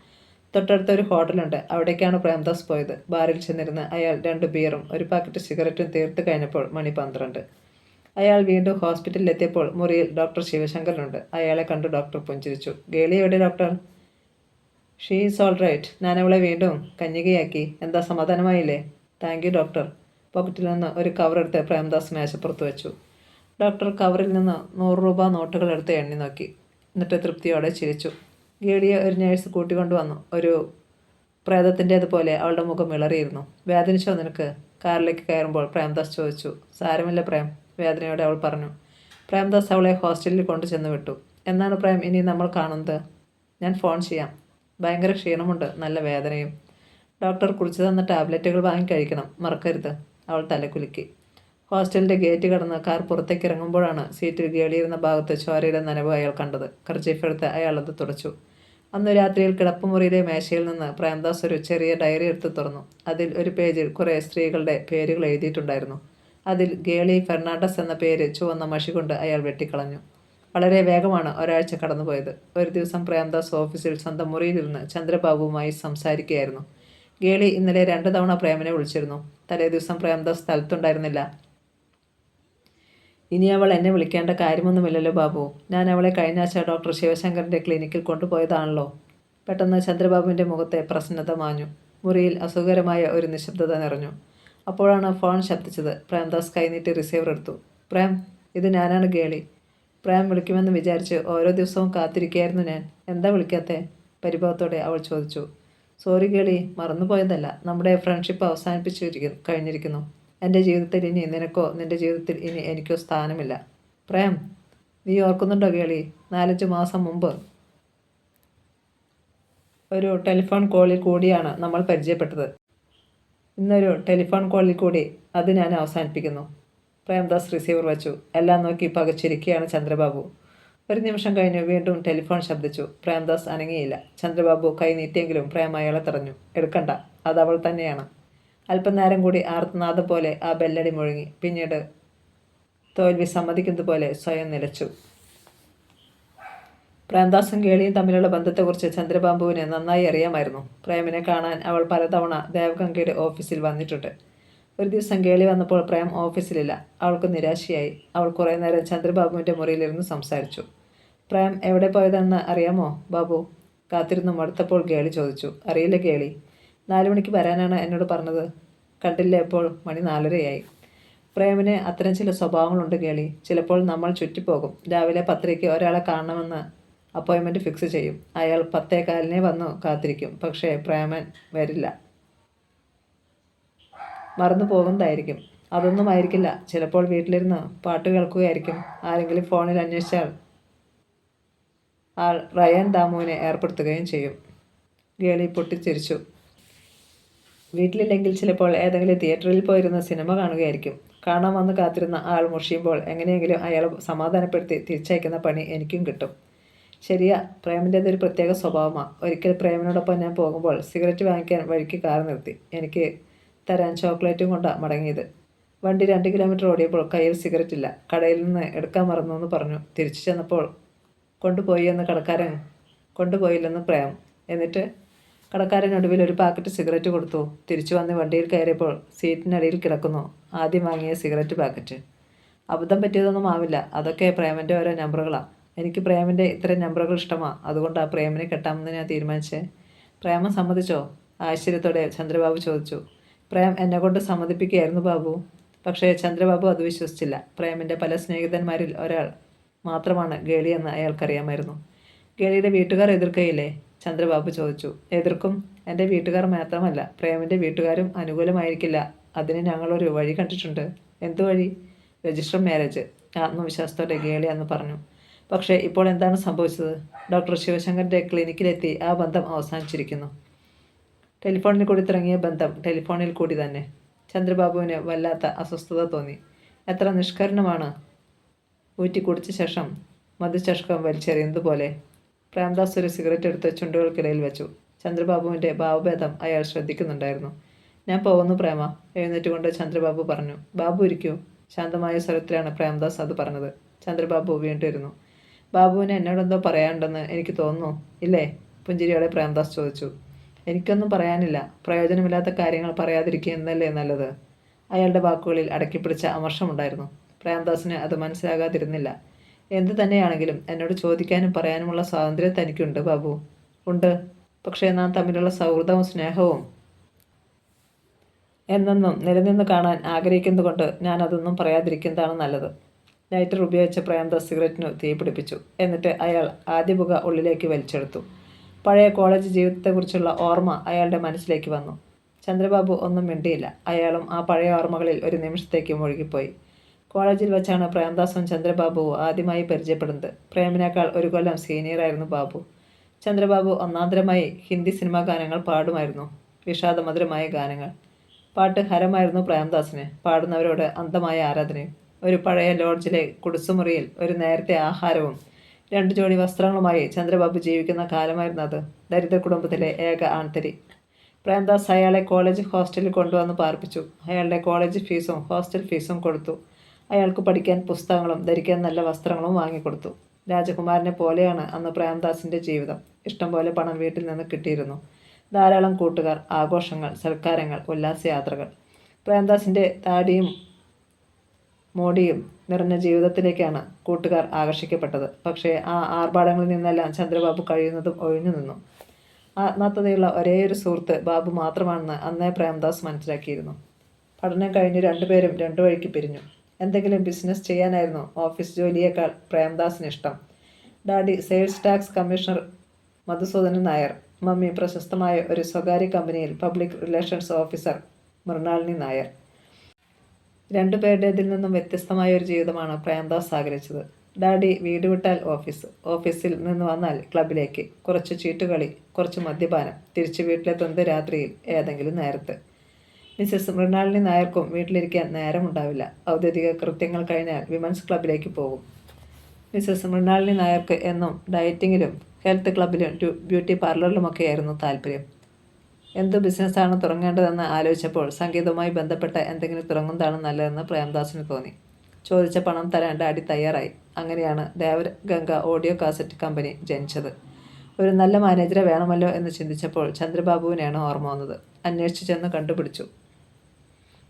A: തൊട്ടടുത്ത ഒരു ഹോട്ടലുണ്ട്, അവിടേക്കാണ് പ്രേംദാസ് പോയത്. ബാറിൽ ചെന്നിരുന്ന് അയാൾ 2 ബിയറും 1 പാക്കറ്റ് സിഗരറ്റും തീർത്ത് കഴിഞ്ഞപ്പോൾ മണി 12. അയാൾ വീണ്ടും ഹോസ്പിറ്റലിലെത്തിയപ്പോൾ മുറിയിൽ ഡോക്ടർ ശിവശങ്കരനുണ്ട്. അയാളെ കണ്ട് ഡോക്ടർ പുഞ്ചിരിച്ചു. ഗേളി എവിടെ doctor? She is all right. ഞാൻ അവളെ വീണ്ടും കന്യകയാക്കി. എന്താ, സമാധാനമായില്ലേ? Thank you doctor. പോക്കറ്റിൽ നിന്ന് ഒരു കവറെടുത്ത് പ്രേംദാസ് മേശപ്പുറത്ത് വെച്ചു. ഡോക്ടർ കവറിൽ നിന്ന് 100 രൂപ നോട്ടുകൾ എടുത്ത് എണ്ണി നോക്കി. എന്നിട്ട് തൃപ്തിയോടെ ചിരിച്ചു. ഗേളിയെ ഒരു നേഴ്സ് കൂട്ടിക്കൊണ്ടുവന്നു. ഒരു പ്രേതത്തിൻ്റേതുപോലെ അവളുടെ മുഖം വിളറിയിരുന്നു. വേദനിച്ചോ നിനക്ക്? കാറിലേക്ക് കയറുമ്പോൾ പ്രേംദാസ് ചോദിച്ചു. സാരമില്ല പ്രേം, വേദനയോടെ അവൾ പറഞ്ഞു. പ്രേംദാസ് അവളെ ഹോസ്റ്റലിൽ കൊണ്ടു ചെന്ന് വിട്ടു. എന്നാണ് പ്രേം ഇനി നമ്മൾ കാണുന്നത്? ഞാൻ ഫോൺ ചെയ്യാം. ഭയങ്കര ക്ഷീണമുണ്ട്, നല്ല വേദനയും. ഡോക്ടർ കുറിച്ച് തന്ന ടാബ്ലറ്റുകൾ വാങ്ങി കഴിക്കണം, മറക്കരുത്. അവൾ തലകുലുക്കി. ഹോസ്റ്റലിൻ്റെ ഗേറ്റ് കടന്ന് കാർ പുറത്തേക്ക് ഇറങ്ങുമ്പോഴാണ് സീറ്റിൽ ഗേളിയിരുന്ന ഭാഗത്ത് ചോരയുടെ നനവ് അയാൾ കണ്ടത്. കർച്ചീഫ് എടുത്ത് അയാൾ അത് തുടച്ചു. അന്ന് രാത്രിയിൽ കിടപ്പുമുറിയിലെ മേശയിൽ നിന്ന് പ്രേംദാസ് ഒരു ചെറിയ ഡയറി എടുത്ത് തുറന്നു. അതിൽ ഒരു പേജിൽ കുറേ സ്ത്രീകളുടെ പേരുകൾ എഴുതിയിട്ടുണ്ടായിരുന്നു. അതിൽ ഗേളി ഫെർണാണ്ടസ് എന്ന പേര് ചുവന്ന മഷി കൊണ്ട് അയാൾ വെട്ടിക്കളഞ്ഞു. വളരെ വേഗമാണ് ഒരാഴ്ച കടന്നുപോയത്. ഒരു ദിവസം പ്രേംദാസ് ഓഫീസിൽ സ്വന്തം മുറിയിലിരുന്ന് ചന്ദ്രബാബുവുമായി സംസാരിക്കുകയായിരുന്നു. ഗേളി ഇന്നലെ 2 തവണ പ്രേമിനെ വിളിച്ചിരുന്നു. തലേ ദിവസം പ്രേംദാസ് സ്ഥലത്തുണ്ടായിരുന്നില്ല. ഇനി അവൾ എന്നെ വിളിക്കേണ്ട കാര്യമൊന്നുമില്ലല്ലോ ബാബു. ഞാൻ അവളെ കഴിഞ്ഞാഴ്ച ഡോക്ടർ ശിവശങ്കറിൻ്റെ ക്ലിനിക്കിൽ കൊണ്ടുപോയതാണല്ലോ. പെട്ടെന്ന് ചന്ദ്രബാബുവിൻ്റെ മുഖത്തെ പ്രസന്നത മാഞ്ഞു. മുറിയിൽ അസുഖകരമായ ഒരു നിശബ്ദത നിറഞ്ഞു. അപ്പോഴാണ് ഫോൺ ശബ്ദിച്ചത്. പ്രേംദാസ് കൈനീട്ടി റിസീവർ എടുത്തു. പ്രേം, ഇത് ഞാനാണ് ഗേളി. പ്രേം വിളിക്കുമെന്ന് വിചാരിച്ച് ഓരോ ദിവസവും കാത്തിരിക്കുകയായിരുന്നു ഞാൻ. എന്താ വിളിക്കാത്തേ? പരിഭവത്തോടെ അവൾ ചോദിച്ചു. സോറി ഗേളി, മറന്നുപോയതല്ല. നമ്മുടെ ഫ്രണ്ട്ഷിപ്പ് കഴിഞ്ഞിരിക്കുന്നു. എൻ്റെ ജീവിതത്തിൽ ഇനി നിനക്കോ നിൻ്റെ ജീവിതത്തിൽ ഇനി എനിക്കോ സ്ഥാനമില്ല. പ്രേം, നീ ഓർക്കുന്നുണ്ടോ ഗേളി? 4-5 മാസം മുമ്പ് ഒരു ടെലിഫോൺ കോളിൽ കൂടിയാണ് നമ്മൾ പരിചയപ്പെട്ടത്. ഇന്നൊരു ടെലിഫോൺ കോളിൽ കൂടി അത് ഞാൻ അവസാനിപ്പിക്കുന്നു. പ്രേംദാസ് റിസീവർ വെച്ചു. എല്ലാം നോക്കി പകച്ചിരിക്കുകയാണ് ചന്ദ്രബാബു. ഒരു നിമിഷം കഴിഞ്ഞ് വീണ്ടും ടെലിഫോൺ ശബ്ദിച്ചു. പ്രേംദാസ് അനങ്ങിയില്ല. ചന്ദ്രബാബു കൈ നീട്ടിയെങ്കിലും പ്രേം അയാളെ തടഞ്ഞു. എടുക്കണ്ട, അതവൾ തന്നെയാണ്. അല്പനേരം കൂടി ആർത്തനാദം പോലെ ആ ബെല്ലടി മുഴങ്ങി. പിന്നീട് തോൽവി സമ്മതിക്കുന്നത് പോലെ സ്വയം നിലച്ചു. പ്രേംദാസും ഗേളിയും തമ്മിലുള്ള ബന്ധത്തെക്കുറിച്ച് ചന്ദ്രബാബുവിന് നന്നായി അറിയാമായിരുന്നു. പ്രേമിനെ കാണാൻ അവൾ പലതവണ ദേവഗംഗയുടെ ഓഫീസിൽ വന്നിട്ടുണ്ട്. ഒരു ദിവസം ഗേളി വന്നപ്പോൾ പ്രേം ഓഫീസിലില്ല. അവൾക്ക് നിരാശയായി. അവൾ കുറേ നേരം ചന്ദ്രബാബുവിൻ്റെ മുറിയിലിരുന്ന് സംസാരിച്ചു. പ്രേം എവിടെ പോയതെന്ന് അറിയാമോ ബാബു? കാത്തിരുന്ന് മടുത്തപ്പോൾ ഗേളി ചോദിച്ചു. അറിയില്ല ഗേളി. 4 മണിക്ക് വരാനാണ് എന്നോട് പറഞ്ഞത്. കണ്ടില്ല, ഇപ്പോൾ മണി 4:30 പ്രേമിന് അത്തരം ചില സ്വഭാവങ്ങളുണ്ട് ഗേളി. ചിലപ്പോൾ നമ്മൾ ചുറ്റിപ്പോകും. രാവിലെ 10:00 ഒരാളെ കാണണമെന്ന് അപ്പോയിൻമെൻറ്റ് ഫിക്സ് ചെയ്യും. അയാൾ 10:15 വന്നു കാത്തിരിക്കും. പക്ഷേ പ്രേമൻ വരില്ല. മറന്നു പോകുന്നതായിരിക്കും. അതൊന്നും ആയിരിക്കില്ല. ചിലപ്പോൾ വീട്ടിലിരുന്ന് പാട്ട് കേൾക്കുകയായിരിക്കും. ആരെങ്കിലും ഫോണിൽ അന്വേഷിച്ചാൽ ആൾ റയൻ ദാമുവിനെ ഏർപ്പെടുത്തുകയും ചെയ്യും. ഗേളി പൊട്ടിച്ചിരിച്ചു. വീട്ടിലില്ലെങ്കിൽ ചിലപ്പോൾ ഏതെങ്കിലും തിയേറ്ററിൽ പോയിരുന്ന സിനിമ കാണുകയായിരിക്കും. കാണാൻ വന്ന് കാത്തിരുന്ന ആൾ മുഷിയുമ്പോൾ എങ്ങനെയെങ്കിലും അയാളെ സമാധാനപ്പെടുത്തി തിരിച്ചയക്കുന്ന പണി എനിക്കും കിട്ടും. ശരിയാ, പ്രേമിൻ്റേതൊരു പ്രത്യേക സ്വഭാവമാണ്. ഒരിക്കൽ പ്രേമിനോടൊപ്പം ഞാൻ പോകുമ്പോൾ സിഗരറ്റ് വാങ്ങിക്കാൻ വഴിക്ക് കാർ നിർത്തി. എനിക്ക് തരാൻ ചോക്ലേറ്റും കൊണ്ടാണ് മടങ്ങിയത്. വണ്ടി 2 കിലോമീറ്റർ ഓടിയപ്പോൾ കയ്യിൽ സിഗരറ്റ് ഇല്ല. കടയിൽ നിന്ന് എടുക്കാൻ മറന്നു എന്ന് പറഞ്ഞു. തിരിച്ചു ചെന്നപ്പോൾ കൊണ്ടുപോയില്ലെന്ന് പ്രേം. എന്നിട്ട് കടക്കാരൻ ഒടുവിൽ ഒരു പാക്കറ്റ് സിഗരറ്റ് കൊടുത്തു. തിരിച്ചു വന്ന് വണ്ടിയിൽ കയറിയപ്പോൾ സീറ്റിനടിയിൽ കിടക്കുന്നു ആദ്യം വാങ്ങിയ സിഗരറ്റ് പാക്കറ്റ്. അബദ്ധം പറ്റിയതൊന്നും ആവില്ല. അതൊക്കെ പ്രേമൻ്റെ ഓരോ നമ്പറുകളാണ്. എനിക്ക് പ്രേമിൻ്റെ ഇത്തരം നമ്പറുകൾ ഇഷ്ടമാണ്. അതുകൊണ്ടാണ് പ്രേമിനെ കെട്ടാമെന്ന് ഞാൻ തീരുമാനിച്ചേ. പ്രേമം സമ്മതിച്ചോ? ആശ്ചര്യത്തോടെ ചന്ദ്രബാബു ചോദിച്ചു. പ്രേം എന്നെക്കൊണ്ട് സമ്മതിപ്പിക്കുകയായിരുന്നു ബാബു. പക്ഷേ ചന്ദ്രബാബു അത് വിശ്വസിച്ചില്ല. പ്രേമിൻ്റെ പല സ്നേഹിതന്മാരിൽ ഒരാൾ മാത്രമാണ് ഗേളിയെന്ന് അയാൾക്കറിയാമായിരുന്നു. ഗേളിയുടെ വീട്ടുകാർ എതിർക്കയില്ലേ? ചന്ദ്രബാബു ചോദിച്ചു. എതിർക്കും. എൻ്റെ വീട്ടുകാർ മാത്രമല്ല, പ്രേമിൻ്റെ വീട്ടുകാരും അനുകൂലമായിരിക്കില്ല. അതിന് ഞങ്ങളൊരു വഴി കണ്ടിട്ടുണ്ട്. എന്തു വഴി? Register marriage. ആത്മവിശ്വാസത്തോടെ ഗേളി അന്ന് പറഞ്ഞു. പക്ഷേ ഇപ്പോൾ എന്താണ് സംഭവിച്ചത്? ഡോക്ടർ ശിവശങ്കറിൻ്റെ ക്ലിനിക്കിലെത്തി ആ ബന്ധം അവസാനിച്ചിരിക്കുന്നു. ടെലിഫോണിൽ കൂടി തുടങ്ങിയ ബന്ധം ടെലിഫോണിൽ കൂടി തന്നെ. ചന്ദ്രബാബുവിന് വല്ലാത്ത അസ്വസ്ഥത തോന്നി. എത്ര നിഷ്കരുണമാണ്. ഊറ്റി കുടിച്ച ശേഷം മധുചഷകം വലിച്ചെറിയുന്നതുപോലെ. പ്രേംദാസ് ഒരു സിഗരറ്റ് എടുത്ത് ചുണ്ടുകൾക്കിടയിൽ വെച്ചു. ചന്ദ്രബാബുവിൻ്റെ ഭാവഭേദം അയാൾ ശ്രദ്ധിക്കുന്നുണ്ടായിരുന്നു. ഞാൻ പോകുന്നു പ്രേമ, എഴുന്നേറ്റുകൊണ്ട് ചന്ദ്രബാബു പറഞ്ഞു. ബാബു ഇരിക്കൂ. ശാന്തമായ സ്വരത്തിലാണ് പ്രേംദാസ് അത് പറഞ്ഞത്. ചന്ദ്രബാബു വീണ്ടും ഇരുന്നു. ബാബുവിന് എന്നോടെന്തോ പറയാനുണ്ടെന്ന് എനിക്ക് തോന്നുന്നു ഇല്ലേ? പുഞ്ചിരിയോടെ പ്രേംദാസ് ചോദിച്ചു. എനിക്കൊന്നും പറയാനില്ല. പ്രയോജനമില്ലാത്ത കാര്യങ്ങൾ പറയാതിരിക്കുക എന്നല്ലേ നല്ലത്. അയാളുടെ വാക്കുകളിൽ അടക്കിപ്പിടിച്ച അമർഷമുണ്ടായിരുന്നു. പ്രേംദാസിന് അത് മനസ്സിലാകാതിരുന്നില്ല. എന്തു തന്നെയാണെങ്കിലും എന്നോട് ചോദിക്കാനും പറയാനുമുള്ള സ്വാതന്ത്ര്യം തനിക്കുണ്ട് ബാബു. ഉണ്ട്. പക്ഷേ നാം തമ്മിലുള്ള സൗഹൃദവും സ്നേഹവും എന്നെന്നും നിലനിന്ന് കാണാൻ ആഗ്രഹിക്കുന്നതുകൊണ്ട് ഞാൻ അതൊന്നും പറയാതിരിക്കുന്നതാണ് നല്ലത്. ലൈറ്റർ ഉപയോഗിച്ച പ്രേംദാസ് സിഗരറ്റിനു തീ പിടിപ്പിച്ചു. എന്നിട്ട് അയാൾ ആദ്യ പുക ഉള്ളിലേക്ക് വലിച്ചെടുത്തു. പഴയ കോളേജ് ജീവിതത്തെക്കുറിച്ചുള്ള ഓർമ്മ അയാളുടെ മനസ്സിലേക്ക് വന്നു. ചന്ദ്രബാബു ഒന്നും മിണ്ടിയില്ല. അയാളും ആ പഴയ ഓർമ്മകളിൽ ഒരു നിമിഷത്തേക്ക് മുഴുകിപ്പോയി. കോളേജിൽ വെച്ചാണ് പ്രേംദാസും ചന്ദ്രബാബുവും ആദ്യമായി പരിചയപ്പെടുന്നത്. പ്രേമിനേക്കാൾ ഒരു കൊല്ലം സീനിയറായിരുന്നു ബാബു. ചന്ദ്രബാബു ഒന്നാന്തരമായി ഹിന്ദി സിനിമാ ഗാനങ്ങൾ പാടുമായിരുന്നു. വിഷാദമധുരമായ ഗാനങ്ങൾ. പാട്ട് ഹരമായിരുന്നു പ്രേംദാസിന്. പാടുന്നവരോട് അന്ധമായ ആരാധനയും. ഒരു പഴയ ലോഡ്ജിലെ കുടിസുമുറിയിൽ ഒരു നേരത്തെ ആഹാരവും 2 ജോഡി വസ്ത്രങ്ങളുമായി ചന്ദ്രബാബു ജീവിക്കുന്ന കാലമായിരുന്നു അത്. ദരിദ്ര കുടുംബത്തിലെ ഏക ആൺതരി. പ്രേംദാസ് അയാളെ കോളേജ് ഹോസ്റ്റലിൽ കൊണ്ടുവന്ന് പാർപ്പിച്ചു. അയാളുടെ കോളേജ് ഫീസും ഹോസ്റ്റൽ ഫീസും കൊടുത്തു. അയാൾക്ക് പഠിക്കാൻ പുസ്തകങ്ങളും ധരിക്കാൻ നല്ല വസ്ത്രങ്ങളും വാങ്ങിക്കൊടുത്തു. രാജകുമാരനെ പോലെയാണ് അന്ന് പ്രേംദാസിൻ്റെ ജീവിതം. ഇഷ്ടംപോലെ പണം വീട്ടിൽ നിന്ന് കിട്ടിയിരുന്നു. ധാരാളം കൂട്ടുകാർ, ആഘോഷങ്ങൾ, സൽക്കാരങ്ങൾ, ഉല്ലാസയാത്രകൾ. പ്രേംദാസിൻ്റെ താടിയും മോടിയും നിറഞ്ഞ ജീവിതത്തിലേക്കാണ് കൂട്ടുകാർ ആകർഷിക്കപ്പെട്ടത്. പക്ഷേ ആ ആർഭാടങ്ങളിൽ നിന്നെല്ലാം ചന്ദ്രബാബു കഴിയുന്നതും ഒഴിഞ്ഞു നിന്നു. ആത്മാർത്ഥതയുള്ള ഒരേയൊരു സുഹൃത്ത് ബാബു മാത്രമാണെന്ന് അന്നേ പ്രേംദാസ് മനസ്സിലാക്കിയിരുന്നു. പഠനം കഴിഞ്ഞ് രണ്ടുപേരും രണ്ടു വഴിക്ക് പിരിഞ്ഞു. എന്തെങ്കിലും ബിസിനസ് ചെയ്യാനായിരുന്നു ഓഫീസ് ജോലിയേക്കാൾ പ്രേംദാസിന് ഇഷ്ടം. Daddy sales tax commissioner Madhusudanan Nair, mummy പ്രശസ്തമായ ഒരു സ്വകാര്യ കമ്പനിയിൽ public relations officer Mrinalini Nair. രണ്ടുപേരുടേതിൽ നിന്നും വ്യത്യസ്തമായ ഒരു ജീവിതമാണ് പ്രേംദാസ് ആഗ്രഹിച്ചത്. ഡാഡി വീട് വിട്ടാൽ ഓഫീസ്, ഓഫീസിൽ നിന്ന് വന്നാൽ ക്ലബിലേക്ക്, കുറച്ച് ചീട്ടുകളി, കുറച്ച് മദ്യപാനം, തിരിച്ച് വീട്ടിലെത്തുന്നത് രാത്രിയിൽ ഏതെങ്കിലും നേരത്ത്. മിസ്സസ് മൃണാളിനി നായർക്കും വീട്ടിലിരിക്കാൻ നേരമുണ്ടാവില്ല. ഔദ്യോഗിക കൃത്യങ്ങൾ കഴിഞ്ഞാൽ വിമൻസ് ക്ലബിലേക്ക് പോകും. മിസ്സസ് മൃണാളിനി നായർക്ക് എന്നും ഡയറ്റിങ്ങിലും ഹെൽത്ത് ക്ലബിലും ബ്യൂട്ടി പാർലറിലുമൊക്കെയായിരുന്നു താല്പര്യം. എന്തു ബിസിനസ്സാണ് തുടങ്ങേണ്ടതെന്ന് ആലോചിച്ചപ്പോൾ സംഗീതവുമായി ബന്ധപ്പെട്ട എന്തെങ്കിലും തുടങ്ങുന്നതാണ് നല്ലതെന്ന് പ്രേംദാസിന് തോന്നി. ചോദിച്ച പണം തരാൻ ഡാഡി തയ്യാറായി. അങ്ങനെയാണ് ദേവഗംഗ ഓഡിയോ കാസറ്റ് കമ്പനി ജനിച്ചത്. ഒരു നല്ല മാനേജറെ വേണമല്ലോ എന്ന് ചിന്തിച്ചപ്പോൾ ചന്ദ്രബാബുവിനെയാണ് ഓർമ്മ വന്നത്. അന്വേഷിച്ചു ചെന്ന് കണ്ടുപിടിച്ചു.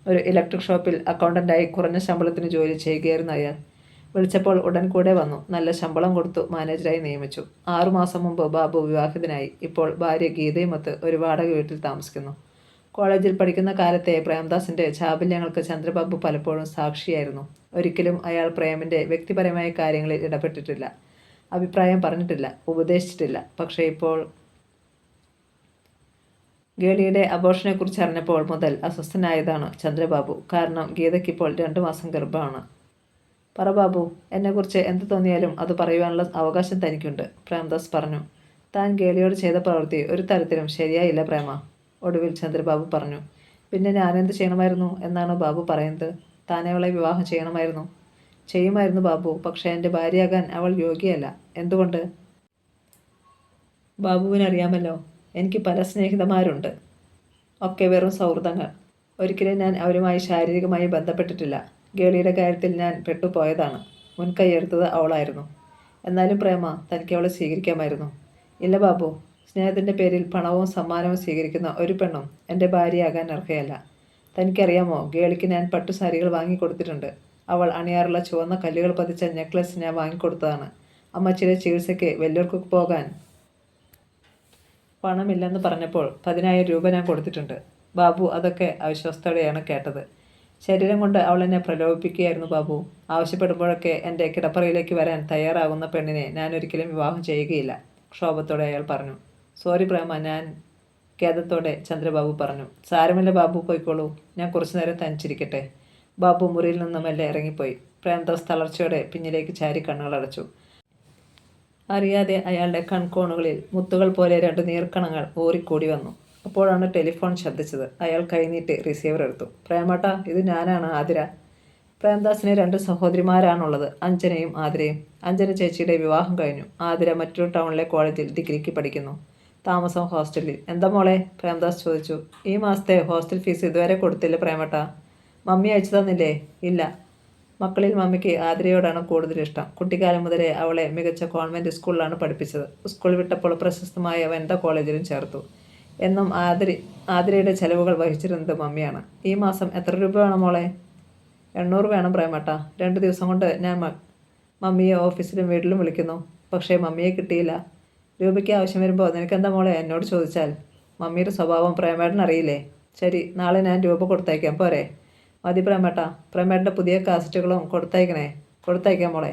A: ഒരു ഇലക്ട്രിക് ഷോപ്പിൽ അക്കൗണ്ടൻ്റായി കുറഞ്ഞ ശമ്പളത്തിന് ജോലി ചെയ്യുകയായിരുന്നു അയാൾ. വിളിച്ചപ്പോൾ ഉടൻ കൂടെ വന്നു. നല്ല ശമ്പളം കൊടുത്തു മാനേജറായി നിയമിച്ചു. 6 മാസം മുമ്പ് ബാബു വിവാഹിതനായി. ഇപ്പോൾ ഭാര്യ ഗീതയുമൊത്ത് ഒരു വാടക വീട്ടിൽ താമസിക്കുന്നു. കോളേജിൽ പഠിക്കുന്ന കാലത്തെ പ്രേംദാസിൻ്റെ ചാബല്യങ്ങൾക്ക് ചന്ദ്രബാബു പലപ്പോഴും സാക്ഷിയായിരുന്നു. ഒരിക്കലും അയാൾ പ്രേമിൻ്റെ വ്യക്തിപരമായ കാര്യങ്ങളിൽ ഇടപെട്ടിട്ടില്ല, അഭിപ്രായം പറഞ്ഞിട്ടില്ല, ഉപദേശിച്ചിട്ടില്ല. പക്ഷേ ഇപ്പോൾ ഗേളിയുടെ അബോർഷനെക്കുറിച്ച് അറിഞ്ഞപ്പോൾ മുതൽ അസ്വസ്ഥനായതാണ് ചന്ദ്രബാബു. കാരണം ഗീതയ്ക്കിപ്പോൾ 2 മാസം ഗർഭമാണ്. പറ ബാബു, എന്നെക്കുറിച്ച് എന്ത് തോന്നിയാലും അത് പറയുവാനുള്ള അവകാശം തനിക്കുണ്ട്, പ്രേംദാസ് പറഞ്ഞു. താൻ ഗേളിയോട് ചെയ്ത പ്രവൃത്തി ഒരു തരത്തിലും ശരിയായില്ല പ്രേമ, ഒടുവിൽ ചന്ദ്രബാബു പറഞ്ഞു. പിന്നെ ഞാനെന്ത് ചെയ്യണമായിരുന്നു എന്നാണ് ബാബു പറയുന്നത്? താൻ അവളെ വിവാഹം ചെയ്യണമായിരുന്നു. ചെയ്യുമായിരുന്നു ബാബു, പക്ഷേ എൻ്റെ ഭാര്യയാകാൻ അവൾ യോഗ്യയല്ല. എന്തുകൊണ്ട്? ബാബുവിനറിയാമല്ലോ, എനിക്ക് പല സ്നേഹിതന്മാരുണ്ട്. ഒക്കെ വെറും സൗഹൃദങ്ങൾ. ഒരിക്കലും ഞാൻ അവരുമായി ശാരീരികമായി ബന്ധപ്പെട്ടിട്ടില്ല. ഗേളിയുടെ കാര്യത്തിൽ ഞാൻ പെട്ടുപോയതാണ്. മുൻകൈയെടുത്തത് അവളായിരുന്നു. എന്നാലും പ്രേമ, തനിക്ക് അവളെ സ്വീകരിക്കാമായിരുന്നു. ഇല്ല ബാബു, സ്നേഹത്തിൻ്റെ പേരിൽ പണവും സമ്മാനവും സ്വീകരിക്കുന്ന ഒരു പെണ്ണും എൻ്റെ ഭാര്യയാകാൻ അർഹയല്ല. തനിക്കറിയാമോ, ഗേളിക്ക് ഞാൻ പട്ടുസാരികൾ വാങ്ങിക്കൊടുത്തിട്ടുണ്ട്. അവൾ അണിയാറുള്ള ചുവന്ന കല്ലുകൾ പതിച്ച നെക്ലസ് ഞാൻ വാങ്ങിക്കൊടുത്തതാണ്. അമ്മച്ചിയുടെ ചികിത്സയ്ക്ക് വെല്ലൂർക്ക് പോകാൻ പണമില്ലെന്ന് പറഞ്ഞപ്പോൾ 10,000 രൂപ ഞാൻ കൊടുത്തിട്ടുണ്ട്. ബാബു അതൊക്കെ അവിശ്വസ്തയോടെയാണ് കേട്ടത്. ശരീരം കൊണ്ട് അവൾ എന്നെ പ്രലോഭിപ്പിക്കുകയായിരുന്നു ബാബു. ആവശ്യപ്പെടുമ്പോഴൊക്കെ എൻ്റെ കിടപ്പറയിലേക്ക് വരാൻ തയ്യാറാകുന്ന പെണ്ണിനെ ഞാൻ ഒരിക്കലും വിവാഹം ചെയ്യുകയില്ല, ക്ഷോഭത്തോടെ അയാൾ പറഞ്ഞു. സോറി പ്രേമ, ഞാൻ ഖേദത്തോടെ ചന്ദ്രബാബു പറഞ്ഞു. സാരമില്ല ബാബു, പോയിക്കോളൂ. ഞാൻ കുറച്ചുനേരം തനിച്ചിരിക്കട്ടെ. ബാബു മുറിയിൽ നിന്നും മെല്ലെ ഇറങ്ങിപ്പോയി. പ്രേംദാസ് തളർച്ചയോടെ പിന്നിലേക്ക് ചാരി കണ്ണുകളടച്ചു. അറിയാതെ അയാളുടെ കൺകോണുകളിൽ മുത്തുകൾ പോലെ 2 നീർക്കണങ്ങൾ ഊറിക്കൂടി വന്നു. അപ്പോഴാണ് ടെലിഫോൺ ശബ്ദിച്ചത്. അയാൾ കൈനീട്ടി റിസീവർ എടുത്തു. പ്രേമേട്ടാ, ഇത് ഞാനാണ്, ആതിര. പ്രേംദാസിന് 2 സഹോദരിമാരാണുള്ളത്, അഞ്ജനയും ആതിരയും. അഞ്ജന ചേച്ചിയുടെ വിവാഹം കഴിഞ്ഞു. ആതിര മറ്റൊരു ടൗണിലെ കോളേജിൽ ഡിഗ്രിക്ക് പഠിക്കുന്നു. താമസം ഹോസ്റ്റലിൽ. എന്താ മോളെ? പ്രേംദാസ് ചോദിച്ചു. ഈ മാസത്തെ ഹോസ്റ്റൽ ഫീസ് ഇതുവരെ കൊടുത്തില്ല പ്രേമേട്ടാ. മമ്മി അയച്ചു തന്നില്ലേ? ഇല്ല. മക്കളിൽ മമ്മിക്ക് ആതിരയോടാണ് കൂടുതൽ ഇഷ്ടം. കുട്ടിക്കാലം മുതലേ അവളെ മികച്ച കോൺവെൻറ്റ് സ്കൂളിലാണ് പഠിപ്പിച്ചത്. സ്കൂൾ വിട്ടപ്പോൾ പ്രശസ്തമായ വനിതാ കോളേജിലും ചേർത്തു. എന്നും ആതിരയുടെ ചെലവുകൾ വഹിച്ചിരുന്നത് മമ്മിയാണ്. ഈ മാസം എത്ര രൂപ വേണം മോളെ? 800 വേണം പ്രേമേട്ടാ. 2 ദിവസം കൊണ്ട് ഞാൻ മമ്മിയെ ഓഫീസിലും വീട്ടിലും വിളിക്കുന്നു. പക്ഷേ മമ്മിയെ കിട്ടിയില്ല. രൂപയ്ക്ക് ആവശ്യം വരുമ്പോൾ നിനക്കെന്താ മോളെ എന്നോട് ചോദിച്ചാൽ? മമ്മിയുടെ സ്വഭാവം പ്രേമേട്ടൻ അറിയില്ലേ? ശരി, നാളെ ഞാൻ രൂപ കൊടുത്തയക്കാം, പോരെ? മതി പ്രേമേട്ടാ. പ്രേമേട്ടൻ്റെ പുതിയ കാസറ്റുകളും കൊടുത്തയക്കാം മോളെ.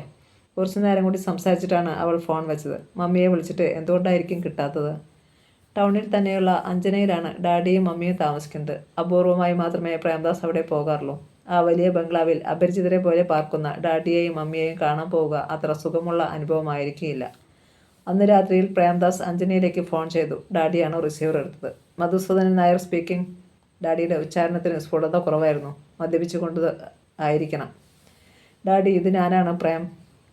A: കുറച്ചു നേരം കൂടി സംസാരിച്ചിട്ടാണ് അവൾ ഫോൺ വെച്ചത്. മമ്മിയെ വിളിച്ചിട്ട് എന്തുകൊണ്ടായിരിക്കും കിട്ടാത്തത്? ടൗണിൽ തന്നെയുള്ള അഞ്ജനയിലാണ് ഡാഡിയും മമ്മിയും താമസിക്കുന്നത്. അപൂർവമായി മാത്രമേ പ്രേംദാസ് അവിടെ പോകാറുള്ളൂ. ആ വലിയ ബംഗ്ലാവിൽ അപരിചിതരെ പോലെ പാർക്കുന്ന ഡാഡിയെയും മമ്മിയെയും കാണാൻ പോവുക അത്ര സുഖമുള്ള അനുഭവമായിരിക്കില്ല. അന്ന് രാത്രിയിൽ പ്രേംദാസ് അഞ്ജനയിലേക്ക് ഫോൺ ചെയ്തു. ഡാഡിയാണ് റിസീവർ എടുത്തത്. മധുസൂദനൻ നായർ സ്പീക്കിംഗ്. ഡാഡിയുടെ ഉച്ചാരണത്തിന് സ്ഫുടത കുറവായിരുന്നു. മദ്യപിച്ചുകൊണ്ട് ആയിരിക്കണം. ഡാഡി, ഇത് ഞാനാണ് പ്രേം.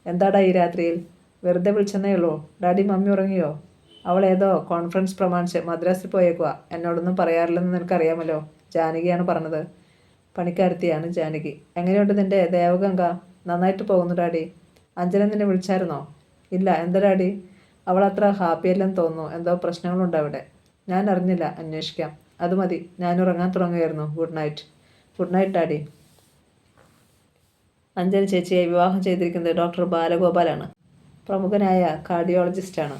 A: എന്താടാ ഈ രാത്രിയിൽ? വെറുതെ വിളിച്ചെന്നേ ഉള്ളൂ. ഡാഡി, മമ്മി ഉറങ്ങിയോ? അവൾ ഏതോ കോൺഫറൻസ് പ്രമാണിച്ച് മദ്രാസിൽ പോയേക്കുക. എന്നോടൊന്നും പറയാറില്ലെന്ന് നിനക്കറിയാമല്ലോ. ജാനകിയാണ് പറഞ്ഞത്. പണിക്കാരത്തിയാണ് ജാനകി. എങ്ങനെയുണ്ട് നിന്റെ ദേവഗംഗ? നന്നായിട്ട് പോകുന്നു ഡാഡി. അഞ്ജന നിന്നെ വിളിച്ചായിരുന്നോ? ഇല്ല. എന്താ ഡാഡി? അവൾ അത്ര ഹാപ്പിയല്ലെന്ന് തോന്നുന്നു. എന്തോ പ്രശ്നങ്ങളുണ്ട് അവിടെ. ഞാൻ അറിഞ്ഞില്ല, അന്വേഷിക്കാം. അത് മതി, ഞാൻ ഉറങ്ങാൻ തുടങ്ങുകയായിരുന്നു. Good night. Good night daddy. Anjana ചേച്ചിയെ വിവാഹം ചെയ്തിരിക്കുന്നത് ഡോക്ടർ ബാലഗോപാലാണ്. പ്രമുഖനായ കാർഡിയോളജിസ്റ്റാണ്.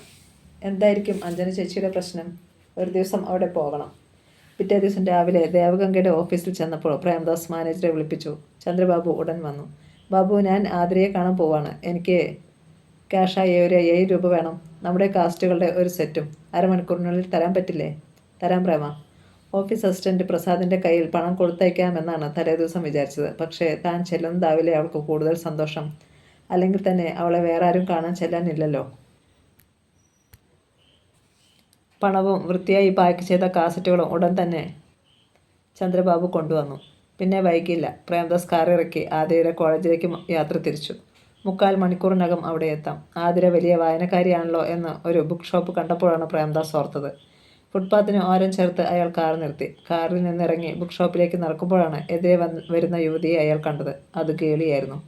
A: എന്തായിരിക്കും അഞ്ജന ചേച്ചിയുടെ പ്രശ്നം? ഒരു ദിവസം അവിടെ പോകണം. പിറ്റേ ദിവസം രാവിലെ ദേവഗംഗയുടെ ഓഫീസിൽ ചെന്നപ്പോൾ പ്രേംദാസ് മാനേജറെ വിളിപ്പിച്ചു. ചന്ദ്രബാബു ഉടൻ വന്നു. ബാബു, ഞാൻ ആതിരയെ കാണാൻ പോവാണ്. എനിക്ക് ക്യാഷായി ഒരു 5000 രൂപ വേണം. നമ്മുടെ കാസ്റ്റുകളുടെ ഒരു സെറ്റും. അരമണിക്കൂറിനുള്ളിൽ തരാൻ പറ്റില്ലേ? തരാം പ്രേമ. ഓഫീസ് അസിസ്റ്റന്റ് പ്രസാദിൻ്റെ കയ്യിൽ പണം കൊടുത്തയക്കാമെന്നാണ് തലേദിവസം വിചാരിച്ചത്. പക്ഷേ താൻ ചെല്ലുന്നതാവില്ലേ അവൾക്ക് കൂടുതൽ സന്തോഷം. അല്ലെങ്കിൽ തന്നെ അവളെ വേറെ ആരും കാണാൻ ചെല്ലാനില്ലല്ലോ. പണവും വൃത്തിയായി പാക്ക് ചെയ്ത കാസറ്റുകളും ഉടൻ തന്നെ ചന്ദ്രബാബു കൊണ്ടുവന്നു. പിന്നെ വൈകിയില്ല. പ്രേംദാസ് കാറിറക്കി ആതിരയുടെ കോളേജിലേക്ക് യാത്ര തിരിച്ചു. 3/4 മണിക്കൂറിനകം അവിടെ എത്താം. ആതിര വലിയ വായനക്കാരിയാണല്ലോ എന്ന് ഒരു ബുക്ക് ഷോപ്പ് കണ്ടപ്പോഴാണ് പ്രേംദാസ് ഓർത്തത്. ഫുട്പാത്തിന് ഓരം ചേർത്ത് അയാൾ കാർ നിർത്തി. കാറിൽ നിന്നിറങ്ങി ബുക്ക് ഷോപ്പിലേക്ക് നടക്കുമ്പോഴാണ് എതിരെ വരുന്ന യുവതിയെ അയാൾ കണ്ടത്. അത് ഗേളിയായിരുന്നു.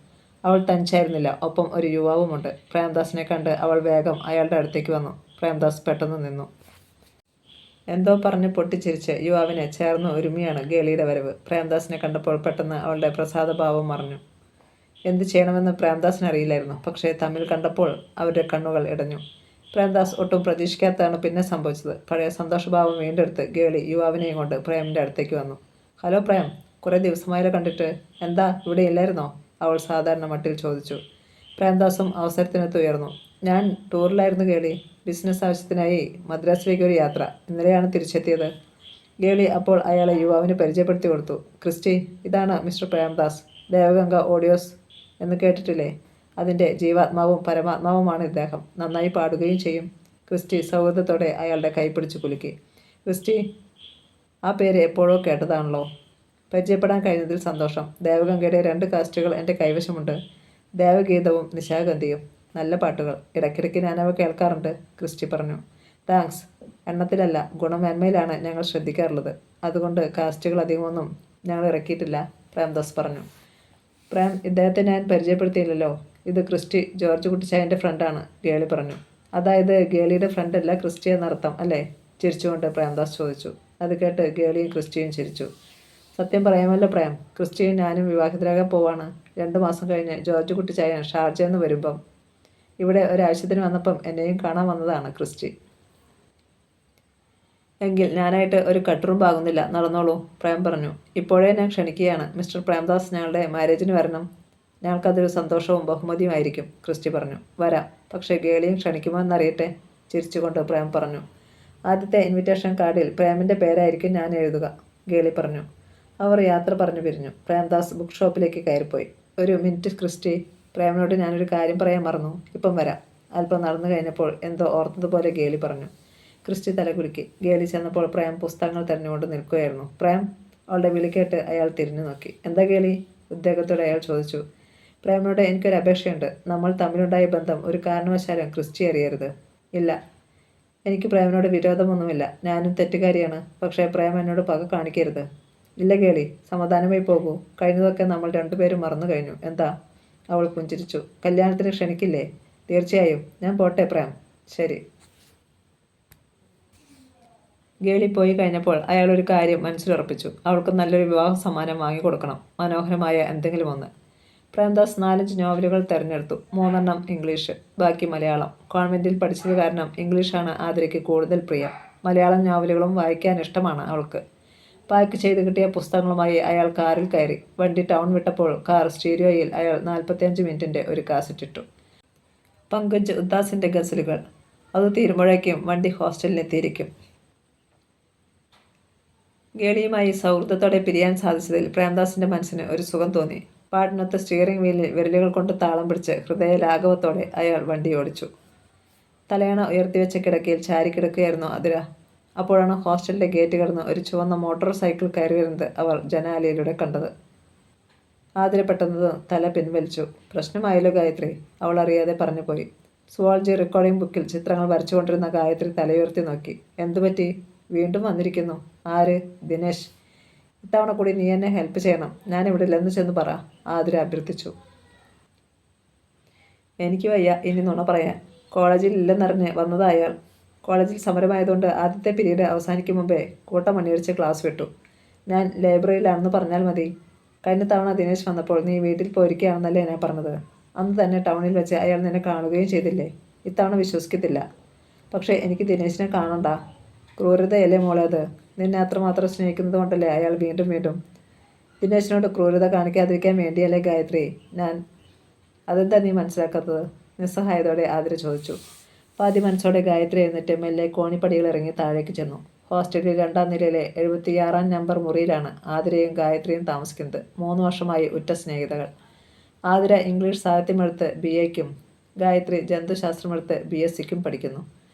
A: അവൾ തനിച്ചായിരുന്നില്ല, ഒപ്പം ഒരു യുവാവുമുണ്ട്. പ്രേംദാസിനെ കണ്ട് അവൾ വേഗം അയാളുടെ അടുത്തേക്ക് വന്നു. പ്രേംദാസ് പെട്ടെന്ന് നിന്നു. എന്തോ പറഞ്ഞ് പൊട്ടിച്ചിരിച്ച് യുവാവിനെ ചേർന്ന് ഒരുമിയാണ് ഗേളിയുടെ വരവ്. പ്രേംദാസിനെ കണ്ടപ്പോൾ പെട്ടെന്ന് അവളുടെ പ്രസാദഭാവം മറഞ്ഞു. എന്ത് ചെയ്യണമെന്ന് പ്രേംദാസിന് അറിയില്ലായിരുന്നു. പക്ഷേ തമ്മിൽ കണ്ടപ്പോൾ അവരുടെ കണ്ണുകൾ ഇടഞ്ഞു. പ്രേംദാസ് ഒട്ടും പ്രതീക്ഷിക്കാത്തതാണ് പിന്നെ സംഭവിച്ചത്. പഴയ സന്തോഷഭാവം വീണ്ടെടുത്ത് ഗേളി യുവാവിനെയും കൊണ്ട് പ്രേമിൻ്റെ അടുത്തേക്ക് വന്നു. ഹലോ പ്രേം, കുറേ ദിവസമായല്ലോ കണ്ടിട്ട്. എന്താ ഇവിടെ ഇല്ലായിരുന്നോ? അവൾ സാധാരണ മട്ടിൽ ചോദിച്ചു. പ്രേംദാസും അവസരത്തിനൊത്ത് ഉയർന്നു. ഞാൻ ടൂറിലായിരുന്നു ഗേളി. ബിസിനസ് ആവശ്യത്തിനായി മദ്രാസിലേക്ക് ഒരു യാത്ര. ഇന്നലെയാണ് തിരിച്ചെത്തിയത്. ഗേളി അപ്പോൾ അയാളെ യുവാവിന് പരിചയപ്പെടുത്തി കൊടുത്തു. ക്രിസ്റ്റി, ഇതാണ് മിസ്റ്റർ പ്രേംദാസ്. ദേവഗംഗ ഓഡിയോസ് എന്ന് കേട്ടിട്ടില്ലേ? അതിൻ്റെ ജീവാത്മാവും പരമാത്മാവുമാണ് ഇദ്ദേഹം. നന്നായി പാടുകയും ചെയ്യും. ക്രിസ്റ്റി സൗഹൃദത്തോടെ അയാളുടെ കൈ പിടിച്ചു കുലുക്കി. ക്രിസ്റ്റി, ആ പേര് എപ്പോഴോ കേട്ടതാണല്ലോ. പരിചയപ്പെടാൻ കഴിഞ്ഞതിൽ സന്തോഷം. ദേവഗംഗയുടെ 2 കാസ്റ്റുകൾ എൻ്റെ കൈവശമുണ്ട്. ദേവഗീതവും നിശാഗന്ധിയും. നല്ല പാട്ടുകൾ. ഇടയ്ക്കിടയ്ക്ക് ഞാനവ കേൾക്കാറുണ്ട്, ക്രിസ്റ്റി പറഞ്ഞു. താങ്ക്സ്. എണ്ണത്തിലല്ല, ഗുണമേന്മയിലാണ് ഞങ്ങൾ ശ്രദ്ധിക്കാറുള്ളത്. അതുകൊണ്ട് കാസ്റ്റുകൾ അധികമൊന്നും ഞങ്ങൾ ഇറക്കിയിട്ടില്ല, പ്രേംദാസ് പറഞ്ഞു. പ്രേം, ഇദ്ദേഹത്തെ ഞാൻ പരിചയപ്പെടുത്തിയില്ലല്ലോ. ഇത് ക്രിസ്റ്റി, ജോർജ് കുട്ടിച്ചായൻ്റെ ഫ്രണ്ടാണ്, ഗേളി പറഞ്ഞു. അതായത് ഗേളിയുടെ ഫ്രണ്ടല്ല ക്രിസ്റ്റി എന്നർത്ഥം അല്ലേ? ചിരിച്ചുകൊണ്ട് പ്രേംദാസ് ചോദിച്ചു. അത് കേട്ട് ഗേളിയും ക്രിസ്റ്റിയും ചിരിച്ചു. സത്യം പറയാമല്ലോ പ്രേം, ക്രിസ്റ്റിയും ഞാനും വിവാഹിതരാകാൻ പോവാണ്. 2 മാസം കഴിഞ്ഞ് ജോർജ് കുട്ടിച്ചായൻ ഷാർജയിൽ നിന്ന് വരുമ്പം ഇവിടെ ഒരാഴ്ചത്തിന് വന്നപ്പം എന്നെയും കാണാൻ വന്നതാണ് ക്രിസ്റ്റി. എങ്കിൽ ഞാനായിട്ട് ഒരു കട്ടുറും ആകുന്നില്ല, നടന്നോളൂ, പ്രേം പറഞ്ഞു. ഇപ്പോഴേ ഞാൻ ക്ഷണിക്കുകയാണ്. മിസ്റ്റർ പ്രേംദാസ് ഞങ്ങളുടെ മാരേജിന് വരണം. ഞങ്ങൾക്കതൊരു സന്തോഷവും ബഹുമതിയുമായിരിക്കും, ക്രിസ്റ്റി പറഞ്ഞു. വരാം, പക്ഷേ ഗേളിയും ക്ഷണിക്കുമോ എന്നറിയട്ടെ, ചിരിച്ചുകൊണ്ട് പ്രേം പറഞ്ഞു. ആദ്യത്തെ ഇൻവിറ്റേഷൻ കാർഡിൽ പ്രേമിൻ്റെ പേരായിരിക്കും ഞാൻ എഴുതുക, ഗേളി പറഞ്ഞു. അവർ യാത്ര പറഞ്ഞു പിരിഞ്ഞു. പ്രേംദാസ് ബുക്ക് ഷോപ്പിലേക്ക് കയറിപ്പോയി. ഒരു മിനിറ്റ് ക്രിസ്റ്റി, പ്രേമിനോട് ഞാനൊരു കാര്യം പറയാൻ മറന്നു. ഇപ്പം വരാം. അല്പം നടന്നു കഴിഞ്ഞപ്പോൾ എന്തോ ഓർത്തതുപോലെ ഗേളി പറഞ്ഞു. ക്രിസ്റ്റി തലകുലുക്കി. ഗേളി ചെന്നപ്പോൾ പ്രേം പുസ്തകങ്ങൾ തെരഞ്ഞുകൊണ്ട് നിൽക്കുകയായിരുന്നു. പ്രേം, അവളുടെ വിളി കേട്ട് അയാൾ തിരിഞ്ഞു നോക്കി. എന്താ ഗേളി? ഉദ്വേഗത്തോടെ അയാൾ ചോദിച്ചു. പ്രേമിനോട് എനിക്കൊരു അപേക്ഷയുണ്ട്. നമ്മൾ തമ്മിലുണ്ടായ ബന്ധം ഒരു കാരണവശാലും ക്രിസ്റ്റി അറിയരുത്. ഇല്ല, എനിക്ക് പ്രേമിനോട് വിരോധമൊന്നുമില്ല. ഞാനും തെറ്റുകാരിയാണ്. പക്ഷേ പ്രേം എന്നോട് പക കാണിക്കരുത്. ഇല്ല ഗേളി, സമാധാനമായി പോകൂ. കഴിഞ്ഞതൊക്കെ നമ്മൾ 2 പേരും മറന്നു കഴിഞ്ഞു. എന്താ? അവൾ പുഞ്ചിരിച്ചു. കല്യാണത്തിന് ക്ഷണിക്കില്ലേ? തീർച്ചയായും. ഞാൻ പോട്ടെ പ്രേം. ശരി. ഗേളി പോയി കഴിഞ്ഞപ്പോൾ അയാൾ ഒരു കാര്യം മനസ്സിലുറപ്പിച്ചു. അവൾക്ക് നല്ലൊരു വിവാഹ സമ്മാനം വാങ്ങിക്കൊടുക്കണം. മനോഹരമായ എന്തെങ്കിലും ഒന്ന്. പ്രേംദാസ് 4-5 നോവലുകൾ തിരഞ്ഞെടുത്തു. 3 ഇംഗ്ലീഷ്, ബാക്കി മലയാളം. കോൺവെന്റിൽ പഠിച്ചത് കാരണം ഇംഗ്ലീഷാണ് ആതിരയ്ക്ക് കൂടുതൽ പ്രിയം. മലയാളം നോവലുകളും വായിക്കാൻ ഇഷ്ടമാണ് അവൾക്ക്. പാക്ക് ചെയ്ത് കിട്ടിയ പുസ്തകങ്ങളുമായി അയാൾ കാറിൽ കയറി. വണ്ടി ടൗൺ വിട്ടപ്പോൾ കാർ സ്റ്റീരിയോയിൽ അയാൾ 45 മിനിറ്റിൻ്റെ ഒരു കാസറ്റ് ഇട്ടു. പങ്കജ് ഉദാസിൻ്റെ ഗസലുകൾ. അത് തീരുമ്പോഴേക്കും വണ്ടി ഹോസ്റ്റലിലെത്തിയിരിക്കും. ഗേളിയുമായി സൗഹൃദത്തോടെ പിരിയാൻ സാധിച്ചതിൽ പ്രേംദാസിൻ്റെ മനസ്സിന് ഒരു സുഖം തോന്നി. പാടിനൊത്ത സ്റ്റിയറിംഗ് വീലിൽ വിരലുകൾ കൊണ്ട് താളം പിടിച്ച് ഹൃദയലാഘവത്തോടെ അയാൾ വണ്ടി ഓടിച്ചു. തലയണ ഉയർത്തിവെച്ച കിടക്കയിൽ ചാരിക്കിടക്കുകയായിരുന്നു ആതിര. അപ്പോഴാണ് ഹോസ്റ്റലിൻ്റെ ഗേറ്റ് കടന്ന് ഒരു ചുവന്ന മോട്ടോർ സൈക്കിൾ കയറി വരുന്നത് അവർ ജനാലയിലൂടെ കണ്ടത്. ആതിര പെട്ടെന്ന് തല പിൻവലിച്ചു. പ്രശ്നമായല്ലോ ഗായത്രി, അവൾ അറിയാതെ പറഞ്ഞു പോയി. സുവോളജി റെക്കോർഡിംഗ് ബുക്കിൽ ചിത്രങ്ങൾ വരച്ചുകൊണ്ടിരുന്ന ഗായത്രി തലയുയർത്തി നോക്കി. എന്തുപറ്റി? വീണ്ടും വന്നിരിക്കുന്നു. ആര്? ദിനേശ്. ഇത്തവണ കൂടി നീ എന്നെ ഹെൽപ്പ് ചെയ്യണം. ഞാനിവിടെ ഇല്ലെന്ന് ചെന്ന് പറ, ആതിര അഭ്യർത്ഥിച്ചു. എനിക്ക് വയ്യ ഇനി നുണ പറയാൻ. കോളേജിൽ ഇല്ലെന്നറിഞ്ഞ് വന്നതാ അയാൾ. കോളേജിൽ സമരമായതുകൊണ്ട് ആദ്യത്തെ പീരീഡ് അവസാനിക്കും മുമ്പേ കൂട്ടം മണിയടിച്ച് ക്ലാസ് വിട്ടു. ഞാൻ ലൈബ്രറിയിലാണെന്ന് പറഞ്ഞാൽ മതി. കഴിഞ്ഞ തവണ ദിനേശ് വന്നപ്പോൾ നീ വീട്ടിൽ പോയിരിക്കുകയാണെന്നല്ലേ ഞാൻ പറഞ്ഞത്. അന്ന് തന്നെ ടൗണിൽ വെച്ച് അയാൾ നിന്നെ കാണുകയും ചെയ്തില്ലേ. ഇത്തവണ വിശ്വസിക്കത്തില്ല. പക്ഷേ എനിക്ക് ദിനേശിനെ കാണണ്ട. ക്രൂരതയല്ലേ മോളെ അത്. നിന്നെ അത്രമാത്രം സ്നേഹിക്കുന്നത് കൊണ്ടല്ലേ അയാൾ വീണ്ടും വീണ്ടും. ദിനേശിനോട് ക്രൂരത കാണിക്കാതിരിക്കാൻ വേണ്ടിയല്ലേ ഗായത്രി ഞാൻ. അതെന്താ നീ മനസ്സിലാക്കാത്തത്? നിസ്സഹായതോടെ ആതിര ചോദിച്ചു. പാതി മനസ്സോടെ ഗായത്രി എഴുന്നിട്ട് മെല്ലെ കോണിപ്പടികൾ ഇറങ്ങി താഴേക്ക് ചെന്നു. ഹോസ്റ്റലിൽ 2-ാം നിലയിലെ 76-ാം നമ്പർ മുറിയിലാണ് ആതിരയും ഗായത്രിയും താമസിക്കുന്നത്. 3 വർഷമായി ഉറ്റ സ്നേഹിതകൾ. ആതിര ഇംഗ്ലീഷ് സാഹിത്യമെടുത്ത് BA-ക്കും ഗായത്രി ജന്തുശാസ്ത്രമെടുത്ത് BSc-ക്കും പഠിക്കുന്നു.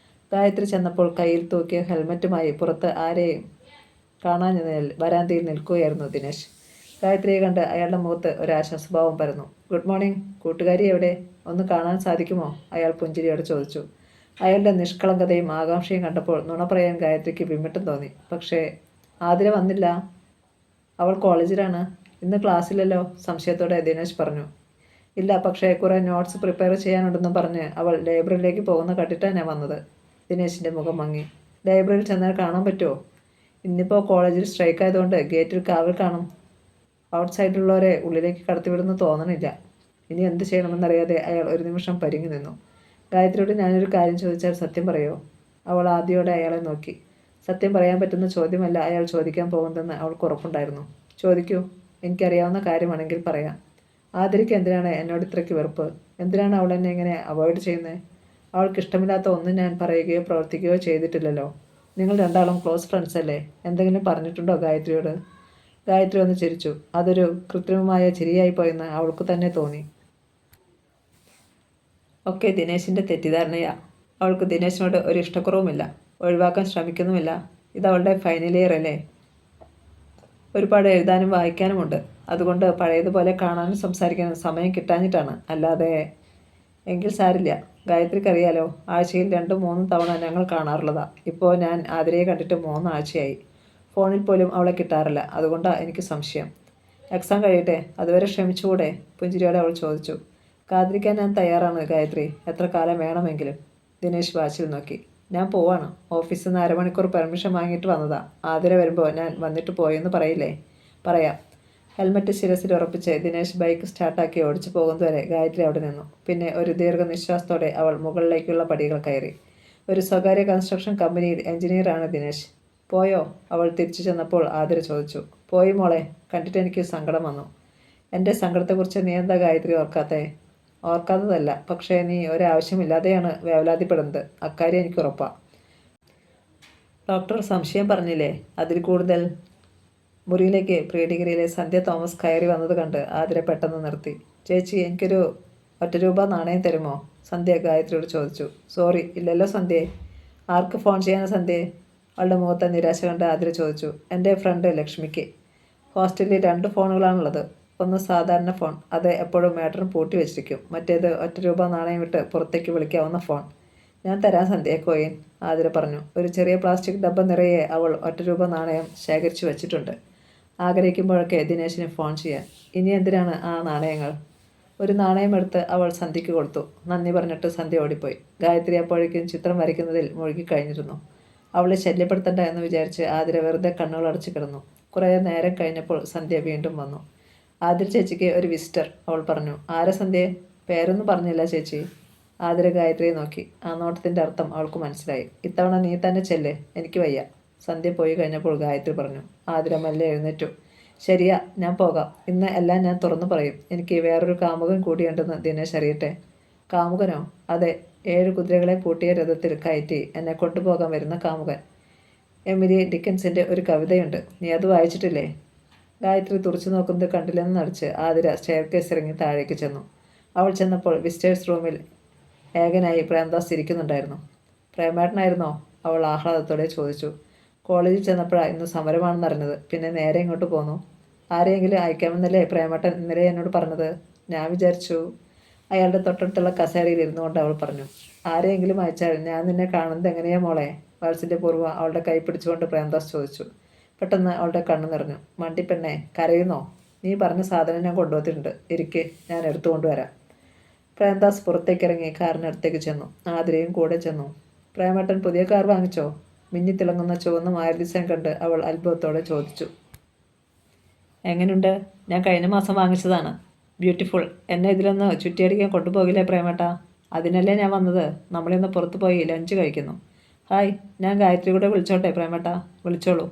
A: ഗായത്രി ചെന്നപ്പോൾ കയ്യിൽ തൂക്കിയ ഹെൽമറ്റുമായി പുറത്ത് ആരെയും കാണാഞ്ഞതിനാൽ വരാന്തയിൽ നിൽക്കുകയായിരുന്നു ദിനേശ്. ഗായത്രിയെ കണ്ട് അയാളുടെ മുഖത്ത് ഒരാശ്വാസഭാവം പരന്നു. Good morning. കൂട്ടുകാരി എവിടെ? ഒന്ന് കാണാൻ സാധിക്കുമോ? അയാൾ പുഞ്ചിരിയോടെ ചോദിച്ചു. അയാളുടെ നിഷ്കളങ്കതയും ആകാംക്ഷയും കണ്ടപ്പോൾ നുണ പറയാൻ ഗായത്രിക്ക് വിമ്മിട്ടം തോന്നി. പക്ഷേ ആതിര വന്നില്ല. അവൾ കോളേജിലാണ്. ഇന്ന് ക്ലാസ്സിലല്ലോ, സംശയത്തോടെ ദിനേശ് പറഞ്ഞു. ഇല്ല, പക്ഷേ കുറേ നോട്ട്സ് പ്രിപ്പയർ ചെയ്യാനുണ്ടെന്ന് പറഞ്ഞ് അവൾ ലൈബ്രറിയിലേക്ക് പോകുന്ന കണ്ടിട്ടാണ് ഞാൻ വന്നത്. ദിനേശിൻ്റെ മുഖം മങ്ങി. ലൈബ്രറിയിൽ ചെന്നാൽ കാണാൻ പറ്റുമോ? ഇന്നിപ്പോൾ കോളേജിൽ സ്ട്രൈക്ക് ആയതുകൊണ്ട് ഗേറ്റിൽ കാവൽ കാണും. ഔട്ട്സൈഡിലുള്ളവരെ ഉള്ളിലേക്ക് കടത്തിവിടുന്നു തോന്നണില്ല. ഇനി എന്ത് ചെയ്യണമെന്നറിയാതെ അയാൾ ഒരു നിമിഷം പരിങ്ങി നിന്നു. ഗായത്രിയോട് ഞാനൊരു കാര്യം ചോദിച്ചാൽ സത്യം പറയുമോ? അവൾ ആദ്യയോടെ അയാളെ നോക്കി. സത്യം പറയാൻ പറ്റുന്ന ചോദ്യമല്ല അയാൾ ചോദിക്കാൻ പോകുന്നതെന്ന് അവൾക്ക് ഉറപ്പുണ്ടായിരുന്നു. ചോദിക്കൂ. എനിക്കറിയാവുന്ന കാര്യമാണെങ്കിൽ പറയാം. ആതിരയ്ക്ക് എന്തിനാണ് എന്നോട് ഇത്രയ്ക്ക് വെറുപ്പ്? എന്തിനാണ് അവൾ എന്നെ ഇങ്ങനെ അവോയ്ഡ് ചെയ്യുന്നത്? അവൾക്ക് ഇഷ്ടമില്ലാത്ത ഒന്നും ഞാൻ പറയുകയോ പ്രവർത്തിക്കുകയോ ചെയ്തിട്ടില്ലല്ലോ. നിങ്ങൾ രണ്ടാളും ക്ലോസ് ഫ്രണ്ട്സ് അല്ലേ? എന്തെങ്കിലും പറഞ്ഞിട്ടുണ്ടോ ഗായത്രിയോട്? ഗായത്രി ഒന്ന് ചിരിച്ചു. അതൊരു കൃത്രിമമായ ചിരിയായിപ്പോയെന്ന് അവൾക്ക് തന്നെ തോന്നി. ഒക്കെ ദിനേശിൻ്റെ തെറ്റിദ്ധാരണയാ. അവൾക്ക് ദിനേശിനോട് ഒരു ഇഷ്ടക്കുറവുമില്ല. ഒഴിവാക്കാൻ ശ്രമിക്കുന്നുമില്ല. ഇതവളുടെ ഫൈനൽ ഇയർ അല്ലേ? ഒരുപാട് എഴുതാനും വായിക്കാനുമുണ്ട്. അതുകൊണ്ട് പഴയതുപോലെ കാണാനും സംസാരിക്കാനും സമയം കിട്ടാഞ്ഞിട്ടാണ്. അല്ലാതെ. എങ്കിൽ സാരില്ല. ഗായത്രിക്കറിയാലോ, ആഴ്ചയിൽ 2-3 തവണ ഞങ്ങൾ കാണാറുള്ളതാ. ഇപ്പോൾ ഞാൻ ആതിരയെ കണ്ടിട്ട് 3 ആഴ്ചയായി. ഫോണിൽ പോലും അവളെ കിട്ടാറില്ല. അതുകൊണ്ടാണ് എനിക്ക് സംശയം. എക്സാം കഴിയട്ടെ, അതുവരെ ക്ഷമിച്ചുകൂടെ? പുഞ്ചിരിയോടെ അവൾ ചോദിച്ചു. കാത്തിരിക്കാൻ ഞാൻ തയ്യാറാണ് ഗായത്രി, എത്ര കാലം വേണമെങ്കിലും. ദിനേശ് വാച്ചിൽ നോക്കി. ഞാൻ പോവാണ്. ഓഫീസിൽ നിന്ന് 1/2 മണിക്കൂർ പെർമിഷൻ വാങ്ങിയിട്ട് വന്നതാ. ആതിര വരുമ്പോൾ ഞാൻ വന്നിട്ട് പോയെന്ന് പറയില്ലേ? പറയാം. ഹെൽമറ്റ് ശിരസിൽ ഉറപ്പിച്ച് ദിനേശ് ബൈക്ക് സ്റ്റാർട്ടാക്കി ഓടിച്ചു പോകുന്നതുവരെ ഗായത്രി അവിടെ നിന്നു. പിന്നെ ഒരു ദീർഘനിശ്വാസത്തോടെ അവൾ മുകളിലേക്കുള്ള പടികൾ കയറി. ഒരു സ്വകാര്യ കൺസ്ട്രക്ഷൻ കമ്പനിയിൽ എഞ്ചിനീയറാണ് ദിനേശ്. പോയോ? അവൾ തിരിച്ചു ചെന്നപ്പോൾ ആതിര ചോദിച്ചു. പോയി മോളെ. കണ്ടിട്ട് എനിക്ക് സങ്കടം വന്നു. എൻ്റെ സങ്കടത്തെക്കുറിച്ച് നീ എന്താ ഗായത്രി ഓർക്കാത്തേ? ഓർക്കാത്തതല്ല, പക്ഷേ നീ ഒരാവശ്യമില്ലാതെയാണ് വേവലാതിപ്പെടുന്നത്. അക്കാര്യം എനിക്ക് ഉറപ്പാണ്. ഡോക്ടർ സംശയം പറഞ്ഞില്ലേ? അതിൽ കൂടുതൽ. മുറിയിലേക്ക് പ്രീ ഡിഗ്രിയിലെ സന്ധ്യ തോമസ് കയറി വന്നത് കണ്ട് ആതിര പെട്ടെന്ന് നിർത്തി. ചേച്ചി, എനിക്കൊരു 1 രൂപ നാണയം തരുമോ? സന്ധ്യ ഗായത്രിയോട് ചോദിച്ചു. സോറി, ഇല്ലല്ലോ സന്ധ്യേ. ആർക്ക് ഫോൺ ചെയ്യാനാണ് സന്ധ്യേ? അവളുടെ മുഖത്തെ നിരാശ കണ്ട് ആതിര ചോദിച്ചു. എൻ്റെ ഫ്രണ്ട് ലക്ഷ്മിക്ക്. ഹോസ്റ്റലിൽ 2 ഫോണുകളാണുള്ളത്. ഒന്ന് സാധാരണ ഫോൺ, അത് എപ്പോഴും മാഡം പൂട്ടി വെച്ചിരിക്കും. മറ്റേത് 1 രൂപ നാണയം വിട്ട് പുറത്തേക്ക് വിളിക്കാവുന്ന ഫോൺ. ഞാൻ തരാൻ സന്ധ്യ കോയിൻ, ആതിര പറഞ്ഞു. ഒരു ചെറിയ പ്ലാസ്റ്റിക് ഡബ്ബ നിറയെ അവൾ 1 രൂപ നാണയം ശേഖരിച്ചു വച്ചിട്ടുണ്ട്. ആഗ്രഹിക്കുമ്പോഴൊക്കെ ദിനേശിന് ഫോൺ ചെയ്യാൻ. ഇനി എന്തിനാണ് ആ നാണയങ്ങൾ? ഒരു നാണയം എടുത്ത് അവൾ സന്ധ്യയ്ക്ക് കൊടുത്തു. നന്ദി പറഞ്ഞിട്ട് സന്ധ്യ ഓടിപ്പോയി. ഗായത്രി അപ്പോഴേക്കും ചിത്രം വരയ്ക്കുന്നതിൽ മുഴുകിക്കഴിഞ്ഞിരുന്നു. അവളെ ശല്യപ്പെടുത്തണ്ട എന്ന് വിചാരിച്ച് ആതിര വെറുതെ കണ്ണുകൾ അടച്ചു കിടന്നു. കുറേ നേരം കഴിഞ്ഞപ്പോൾ സന്ധ്യ വീണ്ടും വന്നു. ആതിര ചേച്ചിക്ക് ഒരു വിസിറ്റർ, അവൾ പറഞ്ഞു. ആരാ സന്ധ്യ? പേരൊന്നും പറഞ്ഞില്ല ചേച്ചി. ആതിര ഗായത്രിയെ നോക്കി. ആ നോട്ടത്തിൻ്റെ അർത്ഥം അവൾക്ക് മനസ്സിലായി. ഇത്തവണ നീ തന്നെ ചെല്ല്, എനിക്ക് വയ്യ. സന്ധ്യ പോയി കഴിഞ്ഞപ്പോൾ ഗായത്രി പറഞ്ഞു. ആതിര മെല്ലെ എഴുന്നേറ്റു. ശരിയാ, ഞാൻ പോകാം. ഇന്ന് എല്ലാം ഞാൻ തുറന്നു പറയും. എനിക്ക് വേറൊരു കാമുകൻ കൂടിയുണ്ടെന്ന് ദിനേശ് അറിയട്ടെ. കാമുകനോ? അതെ, 7 കുതിരകളെ പൂട്ടിയ രഥത്തിൽ കയറ്റി എന്നെ കൊണ്ടുപോകാൻ വരുന്ന കാമുകൻ. എമിലി ഡിക്കൻസിൻ്റെ ഒരു കവിതയുണ്ട്, നീ അത് വായിച്ചിട്ടില്ലേ? ഗായത്രി തുറച്ചു നോക്കുന്നത് കണ്ടില്ലെന്ന് നടിച്ച് ആതിര സ്റ്റെയർകേസ് ഇറങ്ങി താഴേക്ക് ചെന്നു. അവൾ ചെന്നപ്പോൾ വിസിറ്റേഴ്സ് റൂമിൽ ഏകനായി പ്രേംദാസ് ഇരിക്കുന്നുണ്ടായിരുന്നു. പ്രേമേട്ടനായിരുന്നോ? അവൾ ആഹ്ലാദത്തോടെ ചോദിച്ചു. കോളേജിൽ ചെന്നപ്പോഴാണ് ഇന്ന് സമരമാണെന്നറിഞ്ഞത്. പിന്നെ നേരെ ഇങ്ങോട്ട് പോന്നു. ആരെയെങ്കിലും അയക്കാമെന്നല്ലേ പ്രേമേട്ടൻ ഇന്നലെ എന്നോട് പറഞ്ഞത്? ഞാൻ വിചാരിച്ചു. അയാളുടെ തൊട്ടടുത്തുള്ള കസേരയിൽ ഇരുന്നു കൊണ്ട് അവൾ പറഞ്ഞു. ആരെയെങ്കിലും അയച്ചാൽ ഞാൻ നിന്നെ കാണുന്നത് എങ്ങനെയാ മോളെ? വാത്സല്യപൂർവ്വം അവളുടെ കൈ പിടിച്ചുകൊണ്ട് പ്രേംദാസ് ചോദിച്ചു. പെട്ടെന്ന് അവളുടെ കണ്ണു നിറഞ്ഞു. മണ്ടിപ്പെണ്ണെ, കരയുന്നോ? നീ പറഞ്ഞ സാധനം ഞാൻ കൊണ്ടുവന്നിട്ടുണ്ട്, ഇരിക്കെ, ഞാൻ എടുത്തു കൊണ്ടുവരാം. പ്രേംദാസ് പുറത്തേക്കിറങ്ങി കാറിനടുത്തേക്ക് ചെന്നു. ആതിരയും കൂടെ ചെന്നു. പ്രേമേട്ടൻ പുതിയ കാർ വാങ്ങിച്ചോ? മിന്നിത്തിളങ്ങുന്ന ചുവന്ന മാരുതി സാൻ കണ്ട് അവൾ അത്ഭുതത്തോടെ ചോദിച്ചു. എങ്ങനെയുണ്ട്? ഞാൻ കഴിഞ്ഞ മാസം വാങ്ങിച്ചതാണ്. ബ്യൂട്ടിഫുൾ. എന്നെ ഇതിലൊന്ന് ചുറ്റിയടിക്കാൻ കൊണ്ടുപോകില്ലേ പ്രേമേട്ട? അതിനല്ലേ ഞാൻ വന്നത്. നമ്മളിന്ന് പുറത്തു പോയി ലഞ്ച് കഴിക്കുന്നു. ഹായ്, ഞാൻ ഗായത്രി കൂടെ വിളിച്ചോട്ടെ പ്രേമേട്ട? വിളിച്ചോളൂ.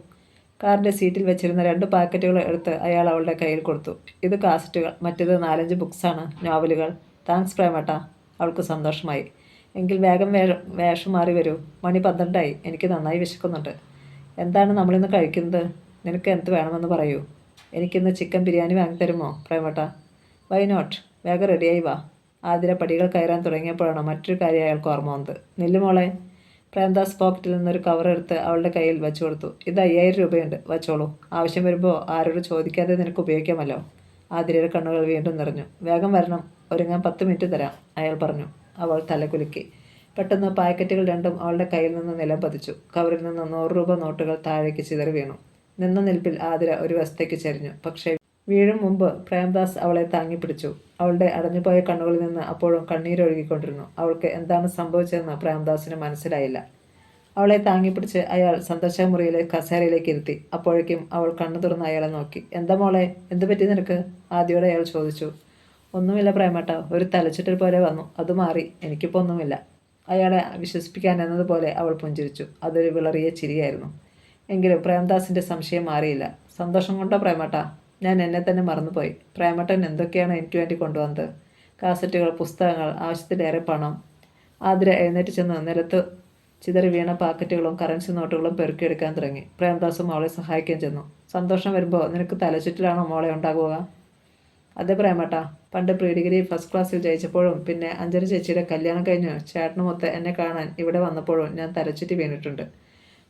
A: കാറിൻ്റെ സീറ്റിൽ വെച്ചിരുന്ന 2 പാക്കറ്റുകൾ എടുത്ത് അയാൾ അവളുടെ കയ്യിൽ കൊടുത്തു. ഇത് കാസറ്റുകൾ, മറ്റേത് 4-5 ബുക്സാണ്, നോവലുകൾ. താങ്ക്സ് പ്രേമേട്ട. അവൾക്ക് സന്തോഷമായി. എങ്കിൽ വേഗം വേഷം മാറി വരൂ. മണി 12ആയി. എനിക്ക് നന്നായി വിശക്കുന്നുണ്ട്. എന്താണ് നമ്മളിന്ന് കഴിക്കുന്നത്? നിനക്ക് എന്ത് വേണമെന്ന് പറയൂ. എനിക്കിന്ന് ചിക്കൻ ബിരിയാണി വാങ്ങിത്തരുമോ പ്രേമേട്ട? Why not? വേഗം റെഡിയായി വാ. ആതിര പടികൾ കയറാൻ തുടങ്ങിയപ്പോഴാണ് മറ്റൊരു കാര്യം അയാൾക്ക് ഓർമ്മ വന്നത്. നില്ലുമോളെ. പ്രേംദാസ് പോക്കറ്റിൽ നിന്നൊരു കവർ എടുത്ത് അവളുടെ കയ്യിൽ വെച്ചു കൊടുത്തു. ഇത് 5000 രൂപയുണ്ട്, വച്ചോളൂ. ആവശ്യം വരുമ്പോൾ ആരോട് ചോദിക്കാതെ നിനക്ക് ഉപയോഗിക്കാമല്ലോ. ആതിരയുടെ കണ്ണുകൾ വീണ്ടും നിറഞ്ഞു. വേഗം വരണം, ഒരുങ്ങാൻ 10 മിനിറ്റ് തരാം, അയാൾ പറഞ്ഞു. അവൾ തലകുലുക്കി. പെട്ടെന്ന് പാക്കറ്റുകൾ രണ്ടും അവളുടെ കയ്യിൽ നിന്ന് നിലം പതിച്ചു. കവറിൽ നിന്ന് 100 രൂപ നോട്ടുകൾ താഴേക്ക് ചിതറി വീണു. നിന്ന നിൽപ്പിൽ ആതിര ഒരു വശത്തേക്ക് ചെരിഞ്ഞു. പക്ഷേ വീഴും മുമ്പ് പ്രേംദാസ് അവളെ താങ്ങിപ്പിടിച്ചു. അവളുടെ അടഞ്ഞുപോയ കണ്ണുകളിൽ നിന്ന് അപ്പോഴും കണ്ണീരൊഴുകിക്കൊണ്ടിരുന്നു. അവൾക്ക് എന്താണ് സംഭവിച്ചതെന്ന് പ്രേംദാസിന് മനസ്സിലായില്ല. അവളെ താങ്ങിപ്പിടിച്ച് അയാൾ സന്ദർശക മുറിയിലെ കസേരയിലേക്ക് ഇരുത്തി. അപ്പോഴേക്കും അവൾ കണ്ണു തുറന്ന് അയാളെ നോക്കി. എന്താ മോളെ, എന്ത് പറ്റി നിനക്ക്? ആദ്യയോടെ അയാൾ ചോദിച്ചു. ഒന്നുമില്ല പ്രേമേട്ട, ഒരു തലച്ചുറ്റൽ പോലെ വന്നു, അത് മാറി, എനിക്കിപ്പോൾ ഒന്നുമില്ല. അയാളെ വിശ്വസിപ്പിക്കാൻ എന്നതുപോലെ അവൾ പുഞ്ചിരിച്ചു. അതൊരു വിളറിയ ചിരിയായിരുന്നു. എങ്കിലും പ്രേംദാസിൻ്റെ സംശയം മാറിയില്ല. സന്തോഷം കൊണ്ടോ പ്രേമേട്ട? ഞാൻ എന്നെ തന്നെ മറന്നുപോയി. പ്രേമേട്ടൻ എന്തൊക്കെയാണ് എനിക്ക് വേണ്ടി കൊണ്ടുവന്നത്? കാസറ്റുകൾ, പുസ്തകങ്ങൾ, ആവശ്യത്തിലേറെ പണം. ആതിര എഴുന്നേറ്റ് ചെന്ന് നിലത്ത് ചിതറി വീണ പാക്കറ്റുകളും കറൻസി നോട്ടുകളും പെറുക്കിയെടുക്കാൻ തുടങ്ങി. പ്രേംദാസും അവളെ സഹായിക്കാൻ ചെന്നു. സന്തോഷം വരുമ്പോൾ നിനക്ക് തലചുറ്റിലാണോ മോളെ ഉണ്ടാകുക? അതെ പ്രേമേട്ട, പണ്ട് പ്രീ ഡിഗ്രി ഫസ്റ്റ് ക്ലാസ്സിൽ ജയിച്ചപ്പോഴും പിന്നെ അഞ്ജന ചേച്ചിയുടെ കല്യാണം കഴിഞ്ഞ് ചേട്ടനുമൊത്ത് എന്നെ കാണാൻ ഇവിടെ വന്നപ്പോഴും ഞാൻ തലചുറ്റി വീണിട്ടുണ്ട്.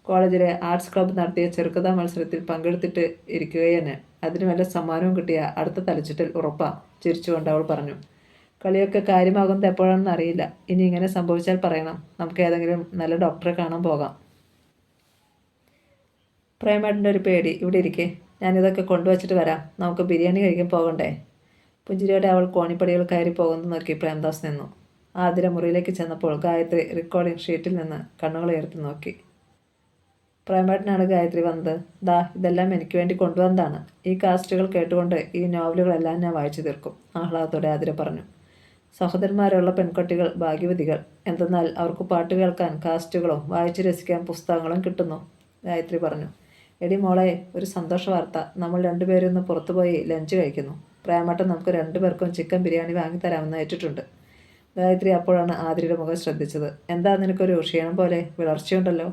A: കോളേജിലെ ആർട്സ് ക്ലബ്ബ് നടത്തിയ ചെറുകഥാ മത്സരത്തിൽ പങ്കെടുത്തിട്ട് ഇരിക്കുകയെന്നെ. അതിന് വല്ല സമ്മാനവും കിട്ടിയ അടുത്ത തലചുറ്റൽ ഉറപ്പാ, ചിരിച്ചുകൊണ്ട് അവൾ പറഞ്ഞു. കളിയൊക്കെ കാര്യമാകുന്നത് എപ്പോഴാണെന്ന് അറിയില്ല. ഇനി ഇങ്ങനെ സംഭവിച്ചാൽ പറയണം. നമുക്ക് ഏതെങ്കിലും നല്ല ഡോക്ടറെ കാണാൻ പോകാം. പ്രേമേട്ടൻ്റെ ഒരു പേടി. ഇവിടെ ഇരിക്കേ, ഞാനിതൊക്കെ കൊണ്ടുവച്ചിട്ട് വരാം. നമുക്ക് ബിരിയാണി കഴിക്കാൻ പോകണ്ടേ? പുഞ്ചിരിയോടെ അവൾ കോണിപ്പടികൾ കയറി പോകുന്നത് നോക്കി പ്രേംദാസ് നിന്നു. ആതിര മുറിയിലേക്ക് ചെന്നപ്പോൾ ഗായത്രി റെക്കോർഡിംഗ് ഷീറ്റിൽ നിന്ന് കണ്ണുകൾ ഉയർത്തി നോക്കി. പ്രേമേട്ടനാണ് ഗായത്രി വന്നത്. ദാ, ഇതെല്ലാം എനിക്ക് വേണ്ടി കൊണ്ടുവന്നതാണ്. ഈ കാസ്റ്റുകൾ കേട്ടുകൊണ്ട് ഈ നോവലുകളെല്ലാം ഞാൻ വായിച്ചു തീർക്കും, ആഹ്ലാദത്തോടെ ആതിര പറഞ്ഞു. സഹോദരന്മാരുള്ള പെൺകുട്ടികൾ ഭാഗ്യവതികൾ. എന്തെന്നാൽ അവർക്ക് പാട്ട് കേൾക്കാൻ കാസ്റ്റുകളും വായിച്ചു രസിക്കാൻ പുസ്തകങ്ങളും കിട്ടുന്നു, ഗായത്രി പറഞ്ഞു. എടി മോളെ, ഒരു സന്തോഷ വാർത്ത. നമ്മൾ 2 പേരും ഇന്ന് പുറത്തുപോയി ലഞ്ച് കഴിക്കുന്നു. പ്രേമേട്ടൻ നമുക്ക് 2 പേർക്കും ചിക്കൻ ബിരിയാണി വാങ്ങിത്തരാമെന്ന് ഏറ്റിട്ടുണ്ട്. ഗായത്രി അപ്പോഴാണ് ആതിരയുടെ മുഖം ശ്രദ്ധിച്ചത്. എന്താ നിനക്കൊരു ക്ഷീണം പോലെ? വിളർച്ചയുണ്ടല്ലോ.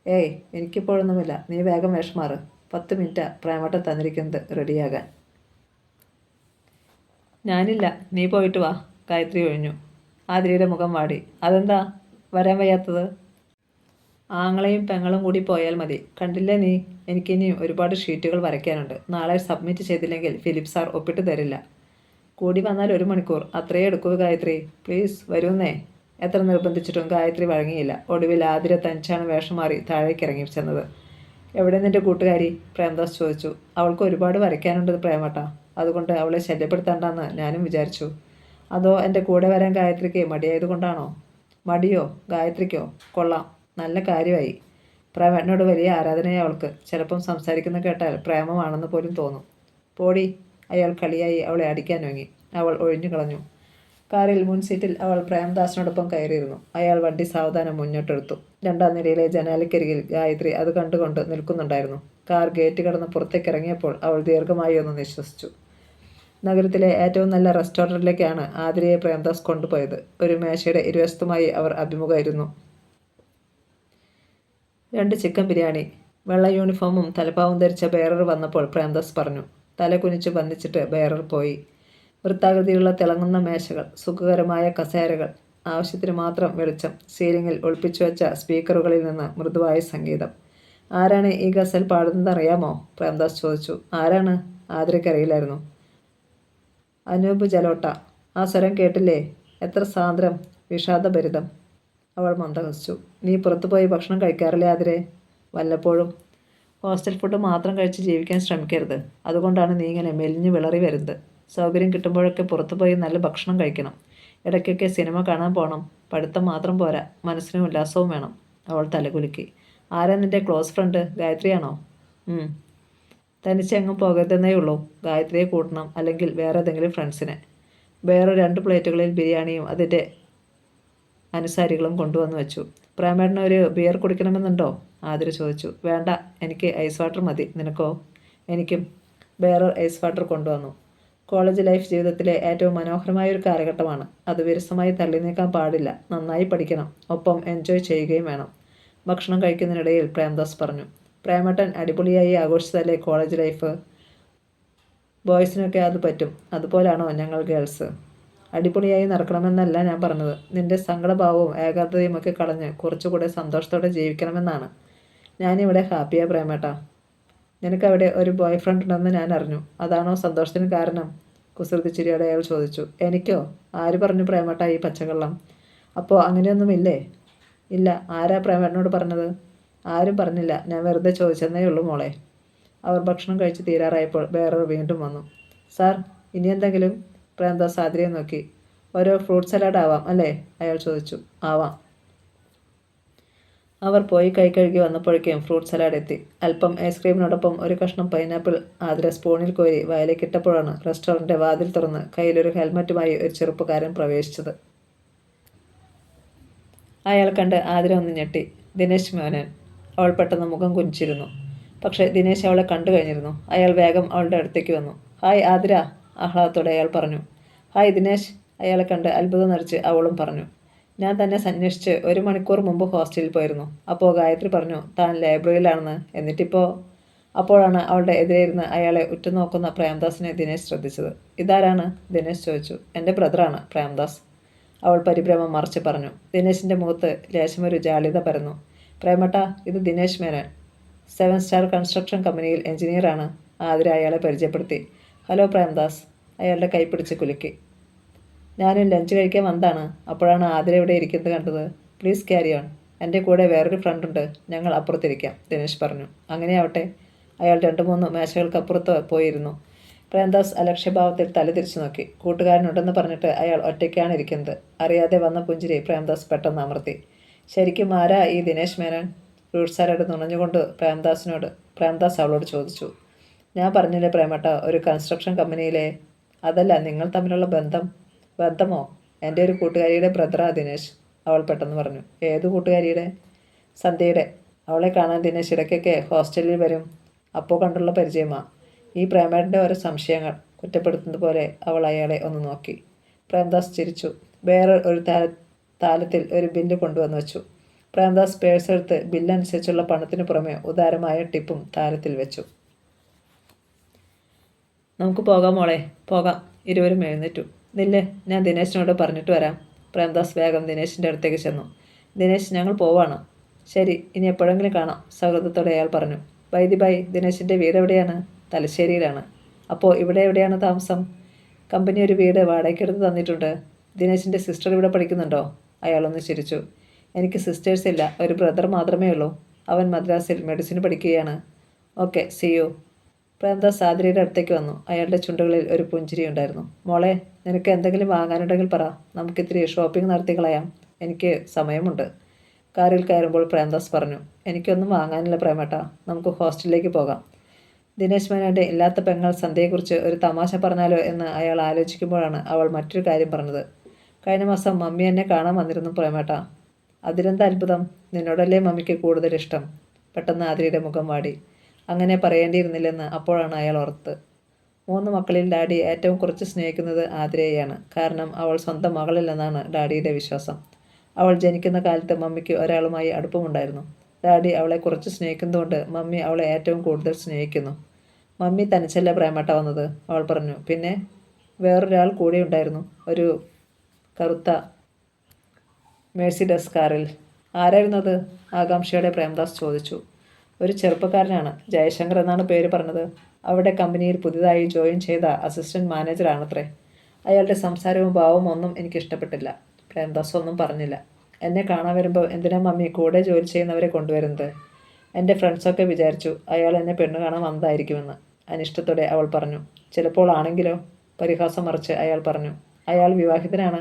A: ഏയ്, എനിക്കിപ്പോഴൊന്നുമില്ല. നീ വേഗം വേഷം മാറ്. 10 മിനിറ്റാ പ്രേമേട്ടൻ തന്നിരിക്കുന്നത് റെഡിയാകാൻ. ഞാനില്ല, നീ പോയിട്ട് വാ, ഗായത്രി ഒഴിഞ്ഞു. ആതിരയുടെ മുഖം വാടി. അതെന്താ വരാൻ വയ്യാത്തത്? ആങ്ങളെയും പെങ്ങളും കൂടി പോയാൽ മതി. കണ്ടില്ലേ നീ, എനിക്കിനിയും ഒരുപാട് ഷീറ്റുകൾ വരയ്ക്കാനുണ്ട്. നാളെ സബ്മിറ്റ് ചെയ്തില്ലെങ്കിൽ ഫിലിപ്പ് സാർ ഒപ്പിട്ട് തരില്ല. കൂടി വന്നാൽ 1 മണിക്കൂർ, അത്രയേ എടുക്കൂ ഗായത്രി. പ്ലീസ് വരുന്നേ. എത്ര നിർബന്ധിച്ചിട്ടും ഗായത്രി വഴങ്ങിയില്ല. ഒടുവിൽ ആതിര തനിച്ചാണ് വേഷം മാറി താഴേക്ക് ഇറങ്ങി ചെന്നത്. എവിടെ നിൻ്റെ കൂട്ടുകാരി? പ്രേംദാസ് ചോദിച്ചു. അവൾക്ക് ഒരുപാട് വരയ്ക്കാനുണ്ട് പ്രേമേട്ട, അതുകൊണ്ട് അവളെ ശല്യപ്പെടുത്തണ്ടെന്ന് ഞാനും വിചാരിച്ചു. അതോ എൻ്റെ കൂടെ വരാൻ ഗായത്രിക്ക് മടിയായതുകൊണ്ടാണോ? മടിയോ ഗായത്രിക്കോ? കൊള്ളാം, നല്ല കാര്യമായി. പ്രേമേട്ടനോട് വലിയ ആരാധനയെ അവൾക്ക്. ചിലപ്പം സംസാരിക്കുന്ന കേട്ടാൽ പ്രേമമാണെന്ന് പോലും തോന്നും. പോടി, അയാൾ കളിയായി അവളെ അടിക്കാൻ വാങ്ങി. അവൾ ഒഴിഞ്ഞു കളഞ്ഞു. കാറിൽ മുൻസീറ്റിൽ അവൾ പ്രേംദാസിനോടൊപ്പം കയറിയിരുന്നു. അയാൾ വണ്ടി സാവധാനം മുന്നോട്ടെടുത്തു. 2ാം നിലയിലെ ജനാലക്കരികിൽ ഗായത്രി അത് കണ്ടുകൊണ്ട് നിൽക്കുന്നുണ്ടായിരുന്നു. കാർ ഗേറ്റ് കടന്ന് പുറത്തേക്ക് ഇറങ്ങിയപ്പോൾ അവൾ ദീർഘമായി ഒന്ന് നിശ്വസിച്ചു. നഗരത്തിലെ ഏറ്റവും നല്ല റെസ്റ്റോറൻറ്റിലേക്കാണ് ആതിരയെ പ്രേംദാസ് കൊണ്ടുപോയത്. ഒരു മേശയുടെ ഇരുവശത്തുമായി അവർ അഭിമുഖമായിരുന്നു. 2 ചിക്കൻ ബിരിയാണി. വെള്ള യൂണിഫോമും തലപ്പാവും ധരിച്ച ബെയറർ വന്നപ്പോൾ പ്രേംദാസ് പറഞ്ഞു. തല കുനിച്ച് വന്നിച്ചിട്ട് ബെയറർ പോയി. വൃത്താകൃതിയുള്ള തിളങ്ങുന്ന മേശകൾ, സുഖകരമായ കസേരകൾ, ആവശ്യത്തിന് മാത്രം വെളിച്ചം, സീലിംഗിൽ ഒളിപ്പിച്ചു വെച്ച സ്പീക്കറുകളിൽ നിന്ന് മൃദുവായ സംഗീതം. ആരാണ് ഈ ഗസൽ പാടുന്നതെന്നറിയാമോ? പ്രേംദാസ് ചോദിച്ചു. ആരാണ്? ആതിരയ്ക്കറിയില്ലായിരുന്നു. അനൂപ് ജലോട്ട. ആ സ്വരം കേട്ടില്ലേ? എത്ര സാന്ദ്രം, വിഷാദഭരിതം. അവൾ മന്ദഹസിച്ചു. നീ പുറത്തുപോയി ഭക്ഷണം കഴിക്കാറില്ലേ ആതിരെ? വല്ലപ്പോഴും. ഹോസ്റ്റൽ ഫുഡ് മാത്രം കഴിച്ച് ജീവിക്കാൻ ശ്രമിക്കരുത്. അതുകൊണ്ടാണ് നീ ഇങ്ങനെ മെലിഞ്ഞു വിളറി വരുന്നത്. സൗകര്യം കിട്ടുമ്പോഴൊക്കെ പുറത്തുപോയി നല്ല ഭക്ഷണം കഴിക്കണം. ഇടയ്ക്കൊക്കെ സിനിമ കാണാൻ പോകണം. പഠിത്തം മാത്രം പോരാ, മനസ്സിനും ഉല്ലാസവും വേണം. അവൾ തലകുലുക്കി. ആരാ നിൻ്റെ ക്ലോസ് ഫ്രണ്ട്? ഗായത്രിയാണോ? തനിച്ചെങ്ങും പോകരുതെന്നേ ഉള്ളൂ. ഗായത്രിയെ കൂട്ടണം, അല്ലെങ്കിൽ വേറെ ഏതെങ്കിലും ഫ്രണ്ട്സിനെ. വേറെ 2 പ്ലേറ്റുകളിൽ ബിരിയാണിയും അതിൻ്റെ അനുസാരികളും കൊണ്ടുവന്ന് വെച്ചു. പ്രേമേട്ടന് ഒരു ബിയർ കുടിക്കണമെന്നുണ്ടോ? ആതിര ചോദിച്ചു. വേണ്ട, എനിക്ക് ഐസ് വാട്ടർ മതി. നിനക്കോ? എനിക്കും. ബെയറർ ഐസ് വാട്ടർ കൊണ്ടുവന്നു. കോളേജ് ലൈഫ് ജീവിതത്തിലെ ഏറ്റവും മനോഹരമായ ഒരു കാലഘട്ടമാണ്. അത് വിരസമായി തള്ളി നീക്കാൻ പാടില്ല. നന്നായി പഠിക്കണം, ഒപ്പം എൻജോയ് ചെയ്യുകയും വേണം. ഭക്ഷണം കഴിക്കുന്നതിനിടയിൽ പ്രേംദാസ് പറഞ്ഞു. പ്രേമേട്ടൻ അടിപൊളിയായി ആഘോഷിച്ചതല്ലേ കോളേജ് ലൈഫ്? ബോയ്സിനൊക്കെ അത് പറ്റും. അതുപോലാണോ ഞങ്ങൾ ഗേൾസ്? അടിപൊളിയായി നടക്കണമെന്നല്ല ഞാൻ പറഞ്ഞത്. നിന്റെ സങ്കടഭാവവും ഏകാഗ്രതയും ഒക്കെ കളഞ്ഞ് കുറച്ചുകൂടെ സന്തോഷത്തോടെ ജീവിക്കണമെന്നാണ്. ഞാനിവിടെ ഹാപ്പിയാ പ്രേമേട്ടാ. നിനക്കവിടെ ഒരു ബോയ് ഫ്രണ്ട് ഉണ്ടെന്ന് ഞാൻ അറിഞ്ഞു. അതാണോ സന്തോഷത്തിന് കാരണം? കുസൃതി ചിരിയോടെ അയാൾ ചോദിച്ചു. എനിക്കോ? ആര് പറഞ്ഞു പ്രേമേട്ടാ ഈ പച്ചക്കള്ളം? അപ്പോൾ അങ്ങനെയൊന്നുമില്ലേ? ഇല്ല. ആരാ പ്രേമേട്ടനോട് പറഞ്ഞത്? ആരും പറഞ്ഞില്ല. ഞാൻ വെറുതെ ചോദിച്ചെന്നേ ഉള്ളൂ മോളെ. അവർ ഭക്ഷണം കഴിച്ച് തീരാറായപ്പോൾ ബെയറർ വീണ്ടും വന്നു. സാർ, ഇനി എന്തെങ്കിലും? പ്രേംദാസ് ആതിരയെ നോക്കി. ഓരോ ഫ്രൂട്ട് സലാഡ് ആവാം അല്ലേ? അയാൾ ചോദിച്ചു. ആവാം. അവർ പോയി കൈ കഴുകി വന്നപ്പോഴേക്കും ഫ്രൂട്ട് സലാഡ് എത്തി. അല്പം ഐസ്ക്രീമിനോടൊപ്പം ഒരു കഷ്ണം പൈനാപ്പിൾ ആതിര സ്പൂണിൽ കോരി വായിലേക്കിട്ടപ്പോഴാണ് റെസ്റ്റോറൻറ്റ് വാതിൽ തുറന്ന് കയ്യിലൊരു ഹെൽമറ്റുമായി ഒരു ചെറുപ്പക്കാരൻ പ്രവേശിച്ചത്. അയാൾ കണ്ട് ആതിര ഒന്ന് ഞെട്ടി. ദിനേശ് മേനോൻ. അവൾ പെട്ടെന്ന് മുഖം കുനിച്ചിരുന്നു. പക്ഷേ ദിനേശ് അവളെ കണ്ടു കഴിഞ്ഞിരുന്നു. അയാൾ വേഗം അവളുടെ അടുത്തേക്ക് വന്നു. ഹായ് ആതിര, ആഹ്ലാദത്തോടെ അയാൾ പറഞ്ഞു. ഹായ് ദിനേശ്, അയാളെ കണ്ട് അത്ഭുതം നിറച്ച് അവളും പറഞ്ഞു. ഞാൻ തന്നെ അന്വേഷിച്ച് 1 മണിക്കൂർ മുമ്പ് ഹോസ്റ്റലിൽ പോയിരുന്നു. അപ്പോൾ ഗായത്രി പറഞ്ഞു താൻ ലൈബ്രറിയിലാണെന്ന്. അപ്പോഴാണ് അവളുടെ എതിരെയിരുന്ന് അയാളെ ഉറ്റുനോക്കുന്ന പ്രേംദാസിനെ ദിനേശ് ശ്രദ്ധിച്ചത്. ഇതാരാണ്? ദിനേശ് ചോദിച്ചു. എൻ്റെ ബ്രദറാണ് പ്രേംദാസ്, അവൾ പരിഭ്രമം മറച്ച് പറഞ്ഞു. ദിനേശിൻ്റെ മുഖത്ത് ലേശമൊരു ജാള്യത പരന്നു. പ്രേമട്ട, ഇത് ദിനേശ് മേനോൻ, 7 സ്റ്റാർ കൺസ്ട്രക്ഷൻ കമ്പനിയിൽ എഞ്ചിനീയറാണ്. ആതിര അയാളെ പരിചയപ്പെടുത്തി. ഹലോ പ്രേംദാസ്. അയാളുടെ കൈ പിടിച്ച് കുലുക്കി. ഞാനും ലഞ്ച് കഴിക്കാൻ വന്നതാണ്. അപ്പോഴാണ് ആതിര ഇവിടെ ഇരിക്കുന്നത് കണ്ടത്. Please carry on. എൻ്റെ കൂടെ വേറൊരു ഫ്രണ്ടുണ്ട്. ഞങ്ങൾ അപ്പുറത്തിരിക്കാം, ദിനേശ് പറഞ്ഞു. അങ്ങനെയാവട്ടെ. അയാൾ 2-3 മേശകൾക്കപ്പുറത്ത് പോയിരുന്നു. പ്രേംദാസ് അലക്ഷ്യഭാവത്തിൽ തല തിരിച്ചു നോക്കി. കൂട്ടുകാരനുണ്ടെന്ന് പറഞ്ഞിട്ട് അയാൾ ഒറ്റയ്ക്കാണ് ഇരിക്കുന്നത്. അറിയാതെ വന്ന പുഞ്ചിരി പ്രേംദാസ് പെട്ടെന്ന് അമർത്തി. ശരിക്കും ആരാ ഈ ദിനേശ് മേനോൻ? ഫ്രൂട്ട് സാലഡ് നുണഞ്ഞുകൊണ്ട് പ്രേംദാസ് അവളോട് ചോദിച്ചു. ഞാൻ പറഞ്ഞില്ലേ പ്രേമട്ട, ഒരു കൺസ്ട്രക്ഷൻ കമ്പനിയിലെ. അതല്ല, നിങ്ങൾ തമ്മിലുള്ള ബന്ധമോ? എൻ്റെ ഒരു കൂട്ടുകാരിയുടെ ബ്രദറാ ദിനേശ്, അവൾ പെട്ടെന്ന് പറഞ്ഞു. ഏത് കൂട്ടുകാരിയുടെ? സന്ധ്യയുടെ. അവളെ കാണാൻ ദിനേശ് ഇടയ്ക്കൊക്കെ ഹോസ്റ്റലിൽ വരും. അപ്പോൾ കണ്ടുള്ള പരിചയമാ. ഈ പ്രേമേട്ടൻ്റെ ഓരോ സംശയങ്ങൾ കുറ്റപ്പെടുത്തുന്നത് പോലെ അവൾ അയാളെ ഒന്ന് നോക്കി. പ്രേംദാസ് ചിരിച്ചു. വേറെ ഒരു താലത്തിൽ ഒരു ബില്ല് കൊണ്ടുവന്ന് വെച്ചു. പ്രേംദാസ് പേഴ്സ് എടുത്ത് ബില്ലനുസരിച്ചുള്ള പണത്തിന് പുറമെ ഉദാരമായ ടിപ്പും താരത്തിൽ വെച്ചു. നമുക്ക് പോകാം മോളെ, പോകാം. ഇരുവരും എഴുന്നേറ്റു. നില്ലേ, ഞാൻ ദിനേശിനോട് പറഞ്ഞിട്ട് വരാം. പ്രേംദാസ് വേഗം ദിനേശിൻ്റെ അടുത്തേക്ക് ചെന്നു. ദിനേശ്, ഞങ്ങൾ പോവാണ്. ശരി, ഇനി എപ്പോഴെങ്കിലും കാണാം, സൗഹൃദത്തോടെ അയാൾ പറഞ്ഞു. ബൈ, ദിനേശിൻ്റെ വീട് എവിടെയാണ്? തലശ്ശേരിയിലാണ്. അപ്പോൾ ഇവിടെ എവിടെയാണ് താമസം? കമ്പനി ഒരു വീട് വാടകയ്ക്കെടുത്ത് തന്നിട്ടുണ്ട്. ദിനേശിൻ്റെ സിസ്റ്റർ ഇവിടെ പഠിക്കുന്നുണ്ടോ? അയാളൊന്ന് ചിരിച്ചു. എനിക്ക് സിസ്റ്റേഴ്സ് ഇല്ല, ഒരു ബ്രദർ മാത്രമേ ഉള്ളൂ. അവൻ മദ്രാസിൽ മെഡിസിൻ പഠിക്കുകയാണ്. Okay, see you. പ്രേംദാസ് ആതിരയുടെ അടുത്തേക്ക് വന്നു. അയാളുടെ ചുണ്ടുകളിൽ ഒരു പുഞ്ചിരി ഉണ്ടായിരുന്നു. മോളെ, നിനക്ക് എന്തെങ്കിലും വാങ്ങാനുണ്ടെങ്കിൽ പറ. നമുക്കിത്തിരി ഷോപ്പിംഗ് നടത്തി കളയാം. എനിക്ക് സമയമുണ്ട്. കാറിൽ കയറുമ്പോൾ പ്രേംദാസ് പറഞ്ഞു, എനിക്കൊന്നും വാങ്ങാനില്ല പ്രേമേട്ടാ, നമുക്ക് ഹോസ്റ്റലിലേക്ക് പോകാം. ദിനേശ് മേനോൻ്റെ ഇല്ലാത്ത പെങ്ങൾ സന്ധ്യയെക്കുറിച്ച് ഒരു തമാശ പറഞ്ഞാലോ എന്ന് അയാൾ ആലോചിക്കുമ്പോഴാണ് അവൾ മറ്റൊരു കാര്യം പറഞ്ഞത്. കഴിഞ്ഞ മാസം മമ്മി എന്നെ കാണാൻ വന്നിരുന്നു പ്രേമേട്ടാ. അതിലെന്താ അത്ഭുതം? നിന്നോടല്ലേ മമ്മിക്ക് കൂടുതൽ ഇഷ്ടം? പെട്ടെന്ന് ആതിരയുടെ മുഖം വാടി. അങ്ങനെ പറയേണ്ടിയിരുന്നില്ലെന്ന് അപ്പോഴാണ് അയാൾ ഓർത്തത്. 3 മക്കളിൽ ഡാഡി ഏറ്റവും കുറച്ച് സ്നേഹിക്കുന്നത് ആതിരയെയാണ്. കാരണം അവൾ സ്വന്തം മകളില്ലെന്നാണ് ഡാഡിയുടെ വിശ്വാസം. അവൾ ജനിക്കുന്ന കാലത്ത് മമ്മിക്ക് ഒരാളുമായി അടുപ്പമുണ്ടായിരുന്നു. ഡാഡി അവളെ കുറച്ച് സ്നേഹിക്കുന്നതുകൊണ്ട് മമ്മി അവളെ ഏറ്റവും കൂടുതൽ സ്നേഹിക്കുന്നു. മമ്മി തനിച്ചല്ല പ്രേമേട്ട വന്നത്, അവൾ പറഞ്ഞു. പിന്നെ വേറൊരാൾ കൂടെ ഉണ്ടായിരുന്നു, ഒരു കറുത്ത മേഴ്സിഡസ് കാറിൽ. ആരായിരുന്നു അത്? ആകാംക്ഷയോടെ പ്രേംദാസ് ചോദിച്ചു. ഒരു ചെറുപ്പക്കാരനാണ്, ജയശങ്കർ എന്നാണ് പേര് പറഞ്ഞത്. അവിടെ കമ്പനിയിൽ പുതിയതായി ജോയിൻ ചെയ്ത അസിസ്റ്റന്റ് മാനേജറാണത്രേ. അയാളുടെ സംസാരവും ഭാവവും ഒന്നും എനിക്കിഷ്ടപ്പെട്ടില്ല. പ്രേംദാസ് ഒന്നും പറഞ്ഞില്ല. എന്നെ കാണാൻ വരുമ്പോൾ എന്തിനാ മമ്മി കൂടെ ജോലി ചെയ്യുന്നവരെ കൊണ്ടുവരുന്നത്? എൻ്റെ ഫ്രണ്ട്സൊക്കെ വിചാരിച്ചു അയാൾ എന്നെ പെണ്ണു കാണാൻ വന്നതായിരിക്കുമെന്ന്. അനിഷ്ടത്തോടെ അവൾ പറഞ്ഞു. ചിലപ്പോൾ ആണെങ്കിലോ? പരിഹാസം മറിച്ച് അയാൾ പറഞ്ഞു. അയാൾ വിവാഹിതനാണ്.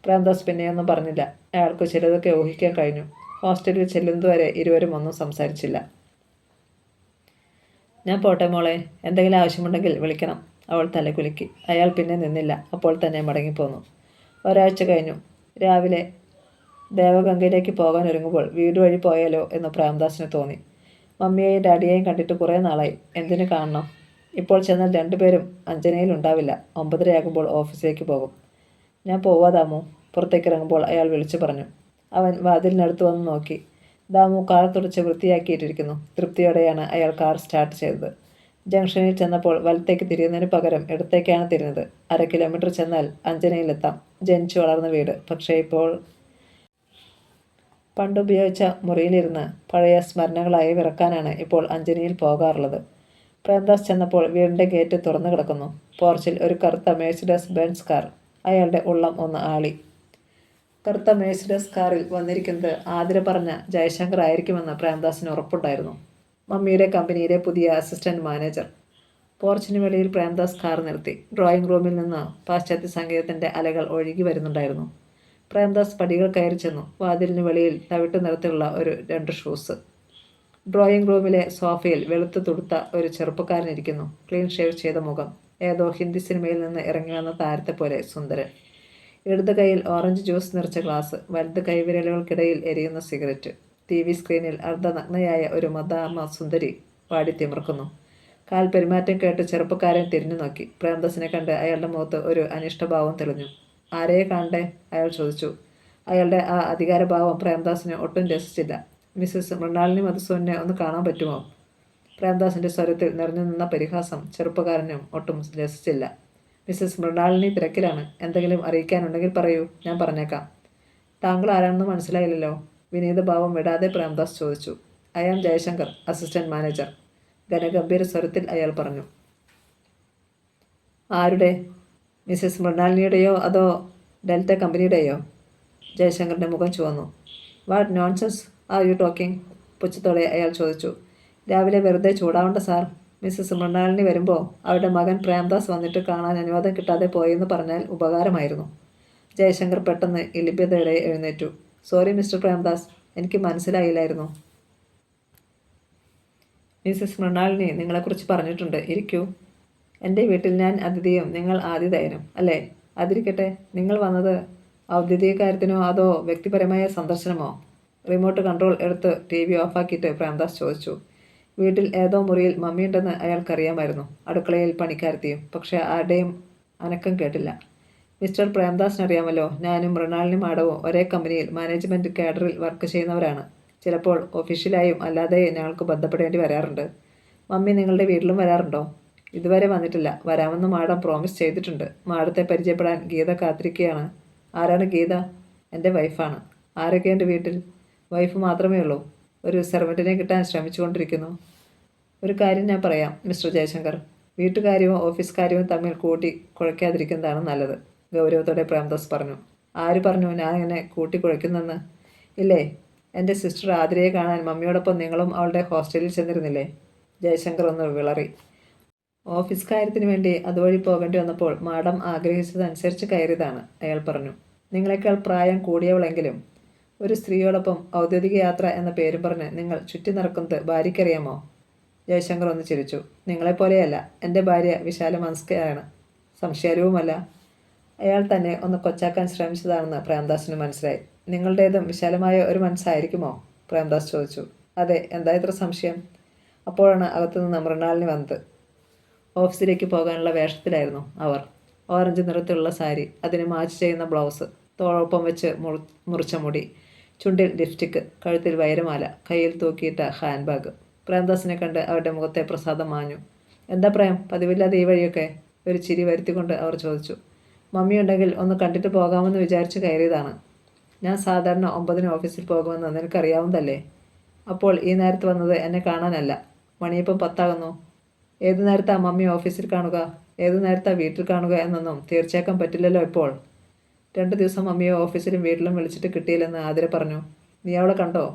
A: പ്രേംദാസ് പിന്നെയൊന്നും പറഞ്ഞില്ല. അയാൾക്ക് ചിലതൊക്കെ ഊഹിക്കാൻ കഴിഞ്ഞു. ഹോസ്റ്റലിൽ ചെല്ലുന്നതുവരെ ഇരുവരും ഒന്നും സംസാരിച്ചില്ല. ഞാൻ പോട്ടെ മോളെ, എന്തെങ്കിലും ആവശ്യമുണ്ടെങ്കിൽ വിളിക്കണം, അവൾ തലകുലുക്കി. അയാൾ പിന്നെ നിന്നില്ല. അപ്പോൾ തന്നെ മടങ്ങിപ്പോന്നു. ഒരാഴ്ച കഴിഞ്ഞു. രാവിലെ ദേവഗംഗയിലേക്ക് പോകാൻ ഒരുങ്ങുമ്പോൾ വീട് വഴി പോയാലോ എന്ന് പ്രേംദാസിന് തോന്നി. മമ്മിയെയും ഡാഡിയെയും കണ്ടിട്ട് കുറേ നാളായി. എന്തിനു കാണണം? ഇപ്പോൾ ചെന്നാൽ രണ്ടുപേരും അഞ്ജനയിൽ ഉണ്ടാവില്ല. 9:30 ഓഫീസിലേക്ക് പോകും. ഞാൻ പോവാ ദാമു, പുറത്തേക്ക് ഇറങ്ങുമ്പോൾ അയാൾ വിളിച്ചു പറഞ്ഞു. അവൻ വാതിലിനടുത്ത് വന്ന് നോക്കി. ദാമു കാർ തുടച്ച് വൃത്തിയാക്കിയിട്ടിരിക്കുന്നു. തൃപ്തിയോടെയാണ് അയാൾ കാർ സ്റ്റാർട്ട് ചെയ്തത്. ജംഗ്ഷനിൽ ചെന്നപ്പോൾ വലത്തേക്ക് തിരിയുന്നതിന് പകരം ഇടത്തേക്കാണ് തിരിഞ്ഞത്. 1/2 കിലോമീറ്റർ ചെന്നാൽ അഞ്ജനയിലെത്താം. ജനിച്ചു വളർന്ന വീട്. പക്ഷേ ഇപ്പോൾ പണ്ടുപയോഗിച്ച മുറിയിലിരുന്ന് പഴയ സ്മരണകളായി വിറക്കാനാണ് ഇപ്പോൾ അഞ്ജനയിൽ പോകാറുള്ളത്. പ്രേംദാസ് ചെന്നപ്പോൾ വീടിൻ്റെ ഗേറ്റ് തുറന്നു കിടക്കുന്നു. പോർച്ചിൽ ഒരു കറുത്ത മേഴ്സിഡസ് ബെൻസ് കാർ. അയാളുടെ ഉള്ളം ഒന്ന് ആളി. കറുത്ത മേഴ്സിഡസ് കാറിൽ വന്നിരിക്കുന്നത് ആതിര പറഞ്ഞ ജയശങ്കർ ആയിരിക്കുമെന്ന് പ്രേംദാസിന് ഉറപ്പുണ്ടായിരുന്നു. മമ്മിയുടെ കമ്പനിയിലെ പുതിയ അസിസ്റ്റന്റ് മാനേജർ. പോർച്ചിന് വെളിയിൽ പ്രേംദാസ് കാർ നിർത്തി. ഡ്രോയിങ് റൂമിൽ നിന്ന് പാശ്ചാത്യ സംഗീതത്തിൻ്റെ അലകൾ ഒഴുകി വരുന്നുണ്ടായിരുന്നു. പ്രേംദാസ് പടികൾ കയറി ചെന്നു. വാതിലിന് വെളിയിൽ തവിട്ട് നിറത്തിലുള്ള 2 ഷൂസ്. ഡ്രോയിങ് റൂമിലെ സോഫയിൽ വെളുത്ത് തുടുത്ത ഒരു ചെറുപ്പക്കാരനിരിക്കുന്നു. ക്ലീൻ ഷേവ് ചെയ്ത മുഖം. ഏതോ ഹിന്ദി സിനിമയിൽ നിന്ന് ഇറങ്ങി വന്ന താരത്തെ പോലെ സുന്ദരൻ. ഇടത് കൈയിൽ ഓറഞ്ച് ജ്യൂസ് നിറച്ച ഗ്ലാസ്. വലത് കൈവിരലുകൾക്കിടയിൽ എരിയുന്ന സിഗരറ്റ്. TV സ്ക്രീനിൽ അർദ്ധനഗ്നയായ ഒരു മദാമ സുന്ദരി വാടിത്തിമിർക്കുന്നു. കാൽ പെരുമാറ്റം കേട്ട് ചെറുപ്പക്കാരൻ തിരിഞ്ഞു നോക്കി. പ്രേംദാസിനെ കണ്ട് അയാളുടെ മുഖത്ത് ഒരു അനിഷ്ടഭാവം തെളിഞ്ഞു. ആരെയെ കാണണ്ടേ? അയാൾ ചോദിച്ചു. അയാളുടെ ആ അധികാരഭാവം പ്രേംദാസിനെ ഒട്ടും രസിച്ചില്ല. മിസ്സസ് മൃണാളിനി മധുസൂദനെ ഒന്ന് കാണാൻ പറ്റുമോ? പ്രേംദാസിൻ്റെ സ്വരത്തിൽ നിറഞ്ഞു നിന്ന പരിഹാസം ചെറുപ്പക്കാരനും ഒട്ടും രസിച്ചില്ല. മിസ്സസ് മൃണാളിനി തിരക്കിലാണ്. എന്തെങ്കിലും അറിയിക്കാനുണ്ടെങ്കിൽ പറയൂ, ഞാൻ പറഞ്ഞേക്കാം. താങ്കൾ ആരാണെന്ന് മനസ്സിലായില്ലല്ലോ. വിനീതഭാവം വിടാതെ പ്രേംദാസ് ചോദിച്ചു. I am Jayashankar, assistant manager, ഘനഗംഭീര സ്വരത്തിൽ അയാൾ പറഞ്ഞു. ആരുടെ? മിസ്സസ് മൃണാളിനിയുടെയോ അതോ ഡെൽറ്റ കമ്പനിയുടെയോ? ജയശങ്കറിൻ്റെ മുഖം ചുവന്നു. What nonsense are you talking? പുച്ഛത്തോടെ അയാൾ ചോദിച്ചു. രാവിലെ വെറുതെ ചൂടാവണ്ട സാർ. മിസ്സസ് മൃണാളിനി വരുമ്പോൾ അവരുടെ മകൻ പ്രേംദാസ് വന്നിട്ട് കാണാൻ അനുവാദം കിട്ടാതെ പോയെന്ന് പറഞ്ഞാൽ ഉപകാരമായിരുന്നു. ജയശങ്കർ പെട്ടെന്ന് ഇളിഭ്യതയോടെ എഴുന്നേറ്റു. സോറി മിസ്റ്റർ പ്രേംദാസ്, എനിക്ക് മനസ്സിലായില്ലായിരുന്നു. മിസ്സസ് മൃണാളിനി നിങ്ങളെക്കുറിച്ച് പറഞ്ഞിട്ടുണ്ട്. ഇരിക്കൂ. എൻ്റെ വീട്ടിൽ ഞാൻ അതിഥിയും നിങ്ങൾ ആതിഥേയനും അല്ലേ? അതിരിക്കട്ടെ, നിങ്ങൾ വന്നത് ഔദ്യോഗിക കാര്യത്തിനോ അതോ വ്യക്തിപരമായ സന്ദർശനമോ? റിമോട്ട് കൺട്രോൾ എടുത്ത് TV ഓഫാക്കിയിട്ട് പ്രേംദാസ് ചോദിച്ചു. വീട്ടിൽ ഏതോ മുറിയിൽ മമ്മിയുണ്ടെന്ന് അയാൾക്കറിയാമായിരുന്നു. അടുക്കളയിൽ പണിക്കാരത്തിയും. പക്ഷേ ആരുടെയും അനക്കം കേട്ടില്ല. മിസ്റ്റർ പ്രേംദാസിനറിയാമല്ലോ, ഞാനും മൃണാളിനി മാഡവും ഒരേ കമ്പനിയിൽ മാനേജ്മെൻറ്റ് കാഡറിൽ വർക്ക് ചെയ്യുന്നവരാണ്. ചിലപ്പോൾ ഒഫീഷ്യലായും അല്ലാതെ ഞങ്ങൾക്ക് ബന്ധപ്പെടേണ്ടി വരാറുണ്ട്. മമ്മി നിങ്ങളുടെ വീട്ടിലും വരാറുണ്ടോ? ഇതുവരെ വന്നിട്ടില്ല. വരാമെന്ന് മാഡം പ്രോമിസ് ചെയ്തിട്ടുണ്ട്. മാഡത്തെ പരിചയപ്പെടാൻ ഗീത കാത്തിരിക്കുകയാണ്. ആരാണ് ഗീത? എൻ്റെ വൈഫാണ്. ആരൊക്കെയുണ്ട് വീട്ടിൽ? വൈഫ് മാത്രമേ ഉള്ളൂ. ഒരു സെർവൻറ്റിനെ കിട്ടാൻ ശ്രമിച്ചുകൊണ്ടിരിക്കുന്നു. ഒരു കാര്യം ഞാൻ പറയാം മിസ്റ്റർ ജയശങ്കർ. വീട്ടുകാര്യവും ഓഫീസ് കാര്യവും തമ്മിൽ കൂട്ടി കുഴയ്ക്കാതിരിക്കുന്നതാണ് നല്ലത്, ഗൗരവത്തോടെ പ്രേംദാസ് പറഞ്ഞു. ആര് പറഞ്ഞു ഞാൻ ഇങ്ങനെ കൂട്ടിക്കുഴയ്ക്കുന്നെന്ന്? ഇല്ലേ, എൻ്റെ സിസ്റ്റർ ആതിരയെ കാണാൻ മമ്മിയോടൊപ്പം നിങ്ങളും അവളുടെ ഹോസ്റ്റലിൽ ചെന്നിരുന്നില്ലേ? ജയശങ്കർ ഒന്ന് വിളറി. ഓഫീസ് കാര്യത്തിന് വേണ്ടി അതുവഴി പോകേണ്ടി വന്നപ്പോൾ മാഡം ആഗ്രഹിച്ചതനുസരിച്ച് കയറിയതാണ്, അയാൾ പറഞ്ഞു. നിങ്ങളെക്കാൾ പ്രായം കൂടിയവളെങ്കിലും ഒരു സ്ത്രീയോടൊപ്പം ഔദ്യോഗിക യാത്ര എന്ന പേരും പറഞ്ഞ് നിങ്ങൾ ചുറ്റി നടക്കുന്നത് ഭാര്യയ്ക്കറിയാമോ? ജയശങ്കർ ഒന്ന് ചിരിച്ചു. നിങ്ങളെപ്പോലെയല്ല. എൻ്റെ ഭാര്യ വിശാല മനസ്കയാണ്, സംശയരവുമല്ല. അയാൾ തന്നെ ഒന്ന് കൊച്ചാക്കാൻ ശ്രമിച്ചതാണെന്ന് പ്രേംദാസിന് മനസ്സിലായി. നിങ്ങളുടേതും വിശാലമായ ഒരു മനസ്സായിരിക്കുമോ? പ്രേംദാസ് ചോദിച്ചു. അതെ, എന്താ ഇത്ര സംശയം? അപ്പോഴാണ് അകത്തുനിന്ന് മൃണാളിനി വന്നത്. ഓഫീസിലേക്ക് പോകാനുള്ള വേഷത്തിലായിരുന്നു അവർ. ഓറഞ്ച് നിറത്തിലുള്ള സാരി, അതിന് മാച്ച് ചെയ്യുന്ന ബ്ലൗസ്, തോളൊപ്പം വെച്ച് മുറിച്ച മുടി, ചുണ്ടിൽ ലിപ്സ്റ്റിക്ക്, കഴുത്തിൽ വൈരമാല, കയ്യിൽ തൂക്കിയിട്ട ഹാൻഡ് ബാഗ്. പ്രേംദാസിനെ കണ്ട് അവരുടെ മുഖത്തെ പ്രസാദം മാഞ്ഞു. എന്താ പ്രേം, പതിവില്ലാതെ ഈ വഴിയൊക്കെ? ഒരു ചിരി വരുത്തിക്കൊണ്ട് അവർ ചോദിച്ചു. മമ്മി ഉണ്ടെങ്കിൽ ഒന്ന് കണ്ടിട്ട് പോകാമെന്ന് വിചാരിച്ച് കയറിയതാണ്. ഞാൻ സാധാരണ 9-ന് ഓഫീസിൽ പോകുമെന്ന് നിനക്കറിയാവുന്നതല്ലേ? അപ്പോൾ ഈ നേരത്ത് വന്നത് എന്നെ കാണാനല്ല. മണിയിപ്പം 10 ഏതു നേരത്താ മമ്മി ഓഫീസിൽ കാണുക, ഏതു നേരത്താ വീട്ടിൽ കാണുക എന്നൊന്നും തീർച്ചയാക്കാൻ പറ്റില്ലല്ലോ ഇപ്പോൾ. 2 ദിവസം മമ്മിയെ ഓഫീസിലും വീട്ടിലും വിളിച്ചിട്ട് കിട്ടിയില്ലെന്ന് ആതിര പറഞ്ഞു. നീ അവളെ കണ്ടോ?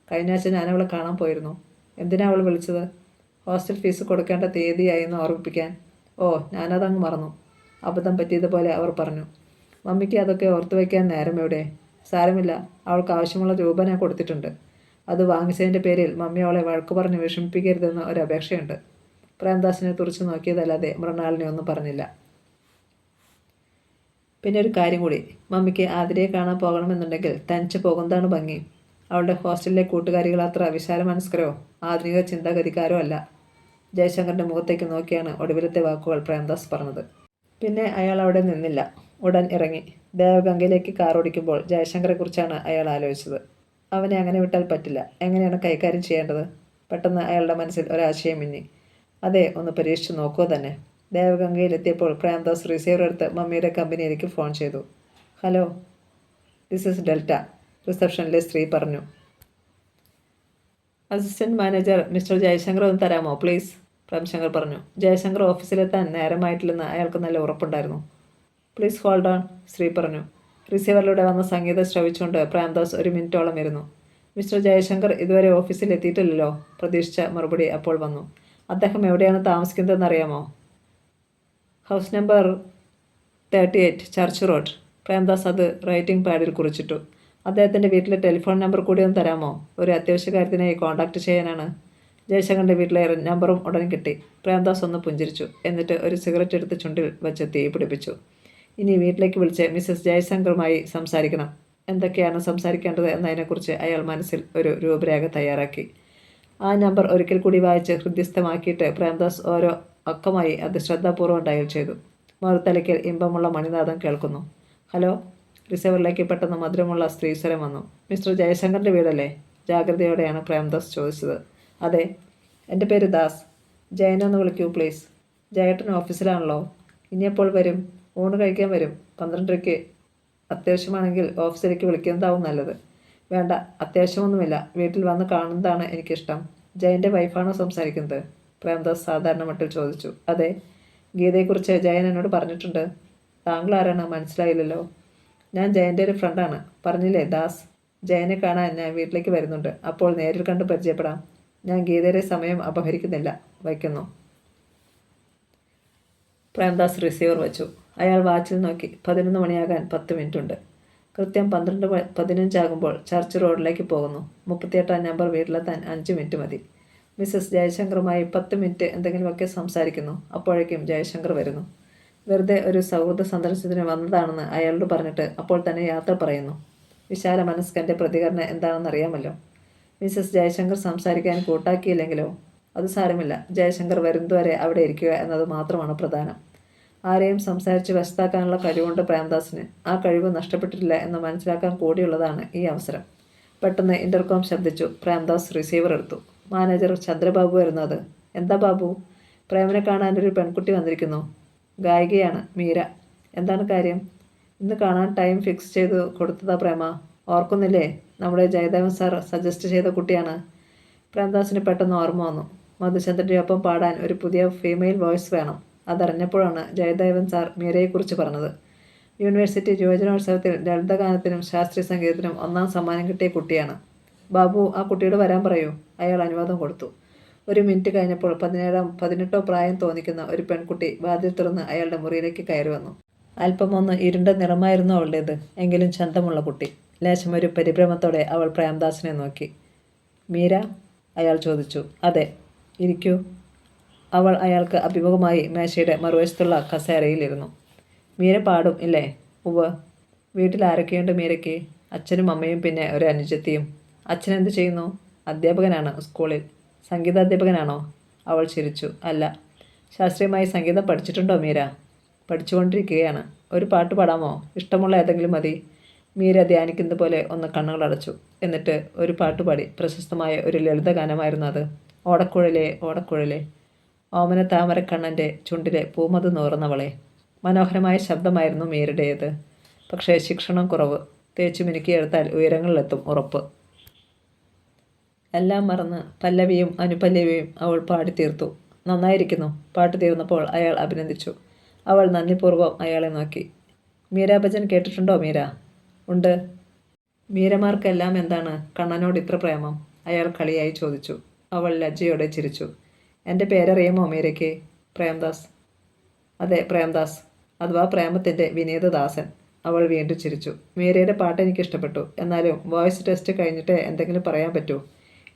A: കഴിഞ്ഞ ആഴ്ച ഞാനവളെ കാണാൻ പോയിരുന്നു. എന്തിനാ അവൾ വിളിച്ചത്? ഹോസ്റ്റൽ ഫീസ് കൊടുക്കേണ്ട തീയതിയായി എന്ന് ഓർമ്മിപ്പിക്കാൻ. ഓ, ഞാനതങ്ങ് മറന്നു. അബദ്ധം പറ്റിയതുപോലെ അവർ പറഞ്ഞു. മമ്മിക്ക് അതൊക്കെ ഓർത്തു വയ്ക്കാൻ നേരം എവിടെ? സാരമില്ല, അവൾക്ക് ആവശ്യമുള്ള രൂപ ഞാൻ കൊടുത്തിട്ടുണ്ട്. അത് വാങ്ങിച്ചതിൻ്റെ പേരിൽ മമ്മി അവളെ വഴക്കു പറഞ്ഞ് വിഷമിപ്പിക്കരുതെന്ന് ഒരു അപേക്ഷയുണ്ട്. പ്രേംദാസിനെ തുറച്ചു നോക്കിയതല്ലാതെ മൃണാളിനെ ഒന്നും പറഞ്ഞില്ല. പിന്നെ ഒരു കാര്യം കൂടി, മമ്മിക്ക് ആതിരയെ കാണാൻ പോകണമെന്നുണ്ടെങ്കിൽ തനിച്ച് പോകുന്നതാണ് ഭംഗി. അവളുടെ ഹോസ്റ്റലിലെ കൂട്ടുകാരികൾ അത്ര വിശാല മനസ്കരോ ആധുനിക ചിന്താഗതിക്കാരോ അല്ല. ജയശങ്കറിൻ്റെ മുഖത്തേക്ക് നോക്കിയാണ് ഒടുവിലത്തെ വാക്കുകൾ പ്രേംദാസ് പറഞ്ഞത്. പിന്നെ അയാൾ അവിടെ നിന്നില്ല. ഉടൻ ഇറങ്ങി. ദേവഗംഗയിലേക്ക് കാർ ഓടിക്കുമ്പോൾ ജയശങ്കറെക്കുറിച്ചാണ് അയാൾ ആലോചിച്ചത്. അവനെ അങ്ങനെ വിട്ടാൽ പറ്റില്ല. എങ്ങനെയാണ് കൈകാര്യം ചെയ്യേണ്ടത്? പെട്ടെന്ന് അയാളുടെ മനസ്സിൽ ഒരാശയം മിന്നി. അതെ, ഒന്ന് പരീക്ഷിച്ച് നോക്കുക തന്നെ. ദേവഗംഗയിലെത്തിയപ്പോൾ പ്രേംദാസ് റിസീവർ എടുത്ത് മമ്മിയുടെ കമ്പനിയിലേക്ക് ഫോൺ ചെയ്തു. ഹലോ, ദിസ് ഇസ് ഡെൽറ്റ, റിസപ്ഷനിലെ സ്ത്രീ പറഞ്ഞു. അസിസ്റ്റന്റ് മാനേജർ മിസ്റ്റർ ജയശങ്കർ ഒന്ന് തരാമോ പ്ലീസ്? പ്രേംശങ്കർ പറഞ്ഞു. ജയശങ്കർ ഓഫീസിലെത്താൻ നേരമായിട്ടില്ലെന്ന് അയാൾക്ക് നല്ല ഉറപ്പുണ്ടായിരുന്നു. പ്ലീസ് ഹോൾഡ് ഓൺ, സ്ത്രീ പറഞ്ഞു. റിസീവറിലൂടെ വന്ന സംഗീതം ശ്രവിച്ചുകൊണ്ട് പ്രേംദാസ് 1 മിനിറ്റോളം ഇരുന്നു. മിസ്റ്റർ ജയശങ്കർ ഇതുവരെ ഓഫീസിൽ എത്തിയിട്ടില്ലല്ലോ. പ്രതീക്ഷിച്ച മറുപടി അപ്പോൾ വന്നു. അദ്ദേഹം എവിടെയാണ് താമസിക്കുന്നതെന്ന് അറിയാമോ? House number 38 church road. Premdas അത് റൈറ്റിംഗ് പാഡിൽ കുറിച്ചിട്ടു. അദ്ദേഹത്തിൻ്റെ വീട്ടിലെ ടെലിഫോൺ നമ്പർ കൂടി ഒന്ന് തരാമോ? ഒരു അത്യാവശ്യ കാര്യത്തിനായി കോൺടാക്റ്റ് ചെയ്യാനാണ്. ജയശങ്കറിൻ്റെ വീട്ടിലെ നമ്പറും ഉടൻ കിട്ടി. പ്രേംദാസ് ഒന്ന് പുഞ്ചിരിച്ചു. എന്നിട്ട് ഒരു സിഗരറ്റ് എടുത്ത് ചുണ്ടിൽ വെച്ച് തീ പിടിപ്പിച്ചു. ഇനി വീട്ടിലേക്ക് വിളിച്ച് മിസ്സസ് ജയശങ്കറുമായി സംസാരിക്കണം. എന്തൊക്കെയാണ് സംസാരിക്കേണ്ടത് എന്നതിനെക്കുറിച്ച് അയാൾ മനസ്സിൽ ഒരു രൂപരേഖ തയ്യാറാക്കി. ആ നമ്പർ ഒരിക്കൽ കൂടി വായിച്ച് ഹൃദ്യസ്ഥമാക്കിയിട്ട് പ്രേംദാസ് ഓരോ അക്കമായി അത് ശ്രദ്ധാപൂർവ്വം ഡയൽ ചെയ്തു. മറുതലയ്ക്കൽ ഇമ്പമുള്ള മണിനാഥം കേൾക്കുന്നു. ഹലോ. റിസീവറിലേക്ക് പെട്ടെന്ന് മധുരമുള്ള സ്ത്രീസ്വരം വന്നു. മിസ്റ്റർ ജയശങ്കറിൻ്റെ വീടല്ലേ? ജാഗ്രതയോടെയാണ് പ്രേംദാസ് ചോദിച്ചത്. അതെ. എൻ്റെ പേര് ദാസ്. ജയനെന്ന് വിളിക്കൂ പ്ലീസ്. ജയേട്ടൻ ഓഫീസിലാണല്ലോ. ഇനിയെപ്പോൾ വരും? ഊണ് കഴിക്കാൻ വരും. 12:30. അത്യാവശ്യമാണെങ്കിൽ ഓഫീസിലേക്ക് വിളിക്കുന്നതാവും നല്ലത്. വേണ്ട, അത്യാവശ്യമൊന്നുമില്ല. വീട്ടിൽ വന്ന് കാണുന്നതാണ് എനിക്കിഷ്ടം. ജയൻ്റെ വൈഫാണോ സംസാരിക്കുന്നത്? പ്രേംദാസ് സാധാരണ മട്ടിൽ ചോദിച്ചു. അതെ. ഗീതയെക്കുറിച്ച് ജയൻ എന്നോട് പറഞ്ഞിട്ടുണ്ട്. താങ്കൾ ആരാണ്? മനസ്സിലായില്ലല്ലോ. ഞാൻ ജയൻ്റെ ഒരു ഫ്രണ്ടാണ്. പറഞ്ഞില്ലേ ദാസ്. ജയനെ കാണാൻ ഞാൻ വീട്ടിലേക്ക് വരുന്നുണ്ട്. അപ്പോൾ നേരിൽ കണ്ട് പരിചയപ്പെടാം. ഞാൻ ഗീതയുടെ സമയം അപഹരിക്കുന്നില്ല. വയ്ക്കുന്നു. പ്രേംദാസ് റിസീവർ വെച്ചു. അയാൾ വാച്ചിൽ നോക്കി. 11 മണിയാകാൻ 10 മിനിറ്റുണ്ട്. കൃത്യം 12:15 ചർച്ച് റോഡിലേക്ക് പോകുന്നു. 38-ാം നമ്പർ വീട്ടിലെത്താൻ 5 മിനിറ്റ് മതി. മിസ്സസ് ജയശങ്കറുമായി 10 മിനിറ്റ് എന്തെങ്കിലുമൊക്കെ സംസാരിക്കുന്നു. അപ്പോഴേക്കും ജയശങ്കർ വരുന്നു. വെറുതെ ഒരു സൗഹൃദ സന്ദർശനത്തിന് വന്നതാണെന്ന് അയാളോട് പറഞ്ഞിട്ട് അപ്പോൾ തന്നെ യാത്ര പറയുന്നു. വിശാല മനസ്കൻ്റെ പ്രതികരണം എന്താണെന്നറിയാമല്ലോ. മിസ്സസ് ജയശങ്കർ സംസാരിക്കാൻ കൂട്ടാക്കിയില്ലെങ്കിലോ? അത് സാരമില്ല. ജയശങ്കർ വരുന്നതുവരെ അവിടെ ഇരിക്കുക എന്നത് മാത്രമാണ് പ്രധാനം. ആരെയും സംസാരിച്ച് വശത്താക്കാനുള്ള കഴിവുണ്ട് പ്രേംദാസിന്. ആ കഴിവ് നഷ്ടപ്പെട്ടിട്ടില്ല എന്ന് മനസ്സിലാക്കാൻ കൂടിയുള്ളതാണ് ഈ അവസരം. പെട്ടെന്ന് ഇൻ്റർകോം ശബ്ദിച്ചു. പ്രേംദാസ് റിസീവർ എടുത്തു. മാനേജർ ചന്ദ്രബാബു വരുന്നത്. എന്താ ബാബു? പ്രേമനെ കാണാനൊരു പെൺകുട്ടി വന്നിരിക്കുന്നു. ഗായികയാണ്, മീര. എന്താണ് കാര്യം? ഇന്ന് കാണാൻ ടൈം ഫിക്സ് ചെയ്ത് കൊടുത്തതാ പ്രേമ. ഓർക്കുന്നില്ലേ? നമ്മുടെ ജയദേവൻ സാർ സജസ്റ്റ് ചെയ്ത കുട്ടിയാണ്. പ്രേംദാസിന് പെട്ടെന്ന് ഓർമ്മ വന്നു. മധുചന്ദ്രൻ്റെ ഒപ്പം പാടാൻ ഒരു പുതിയ ഫീമെയിൽ വോയിസ് വേണം. അതറിഞ്ഞപ്പോഴാണ് ജയദേവൻ സാർ മീരയെക്കുറിച്ച് പറഞ്ഞത്. യൂണിവേഴ്സിറ്റി യുവജനോത്സവത്തിൽ ലളിതഗാനത്തിനും ശാസ്ത്രീയ സംഗീതത്തിനും 1ാം സമ്മാനം കിട്ടിയ കുട്ടിയാണ്. ബാബു, ആ കുട്ടിയോട് വരാൻ പറയൂ. അയാൾ അനുവാദം കൊടുത്തു. 1 മിനിറ്റ് കഴിഞ്ഞപ്പോൾ 18 പ്രായം തോന്നിക്കുന്ന ഒരു പെൺകുട്ടി വാതിൽ തുറന്ന് അയാളുടെ മുറിയിലേക്ക് കയറി വന്നു. അല്പം ഒന്ന് ഇരുണ്ട നിറമായിരുന്നു അവളുടേത്. എങ്കിലും ചന്തമുള്ള കുട്ടി. ലേശം ഒരു പരിഭ്രമത്തോടെ അവൾ പ്രേംദാസിനെ നോക്കി. മീര? അയാൾ ചോദിച്ചു. അതെ, ഇരിക്കൂ. അവൾ അയാൾക്ക് അഭിമുഖമായി മേശയുടെ മറുവശത്തുള്ള കസേരയിലിരുന്നു. മീര പാടും ഇല്ലേ? ഉവ്വ്. വീട്ടിൽ ആരൊക്കെയുണ്ട് മീരയ്ക്ക്? അച്ഛനും അമ്മയും പിന്നെ ഒരു അനുജത്തിയും. അച്ഛൻ എന്ത് ചെയ്യുന്നു? അധ്യാപകനാണ് സ്കൂളിൽ. സംഗീതാധ്യാപകനാണോ? അവൾ ചിരിച്ചു. അല്ല. ശാസ്ത്രീയമായി സംഗീതം പഠിച്ചിട്ടുണ്ടോ മീര? പഠിച്ചുകൊണ്ടിരിക്കുകയാണ്. ഒരു പാട്ട് പാടാമോ? ഇഷ്ടമുള്ള ഏതെങ്കിലും മതി. മീര ധ്യാനിക്കുന്നത് പോലെ ഒന്ന് കണ്ണുകളടച്ചു. എന്നിട്ട് ഒരു പാട്ടുപാടി. പ്രശസ്തമായ ഒരു ലളിതഗാനമായിരുന്നു അത്. ഓടക്കുഴലേ ഓടക്കുഴലേ, ഓമന താമരക്കണ്ണൻ്റെ ചുണ്ടിലെ പൂമത് നൂറുന്നവളെ. മനോഹരമായ ശബ്ദമായിരുന്നു മീരയുടേത്. പക്ഷേ ശിക്ഷണം കുറവ്. തേച്ചു മിനുക്കി എടുത്താൽ ഉയരങ്ങളിലെത്തും ഉറപ്പ്. എല്ലാം മറന്ന് പല്ലവിയും അനുപല്ലവിയും അവൾ പാടിത്തീർത്തു. നന്നായിരിക്കുന്നു. പാട്ട് തീർന്നപ്പോൾ അയാൾ അഭിനന്ദിച്ചു. അവൾ നന്ദിപൂർവ്വം അയാളെ നോക്കി. മീരാ ബച്ചൻ കേട്ടിട്ടുണ്ടോ മീര? ഉണ്ട്. മീരമാർക്കെല്ലാം എന്താണ് കണ്ണനോട് ഇത്ര പ്രേമം? അയാൾ കളിയായി ചോദിച്ചു. അവൾ ലജ്ജയോടെ ചിരിച്ചു. എൻ്റെ പേരറിയാമോ മീരയ്ക്ക്? പ്രേംദാസ്. അതെ, പ്രേംദാസ്, അഥവാ പ്രേമത്തിൻ്റെ വിനീതദാസൻ. അവൾ വീണ്ടും ചിരിച്ചു. മീരയുടെ പാട്ട് എനിക്കിഷ്ടപ്പെട്ടു. എന്നാലും വോയിസ് ടെസ്റ്റ് കഴിഞ്ഞിട്ട് എന്തെങ്കിലും പറയാൻ പറ്റൂ?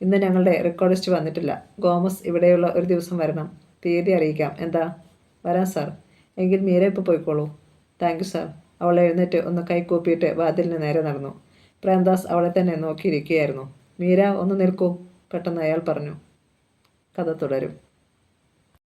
A: ഇന്ന് ഞങ്ങളുടെ റെക്കോർഡിസ്റ്റ് വന്നിട്ടില്ല. ഗോമസ് ഇവിടെയുള്ള ഒരു ദിവസം വരണം. തീയതി അറിയിക്കാം. എന്താ? വരാം സാർ. എങ്കിൽ മീര ഇപ്പോൾ പോയിക്കോളൂ. Thank you sir. അവൾ എഴുന്നേറ്റ് ഒന്ന് കൈകൂപ്പിയിട്ട് വാതിലിന് നേരെ നടന്നു. പ്രേംദാസ് അവളെ തന്നെ നോക്കിയിരിക്കുകയായിരുന്നു. മീര, ഒന്ന് നിൽക്കൂ, പെട്ടെന്ന് അയാൾ പറഞ്ഞു. കഥ തുടരും.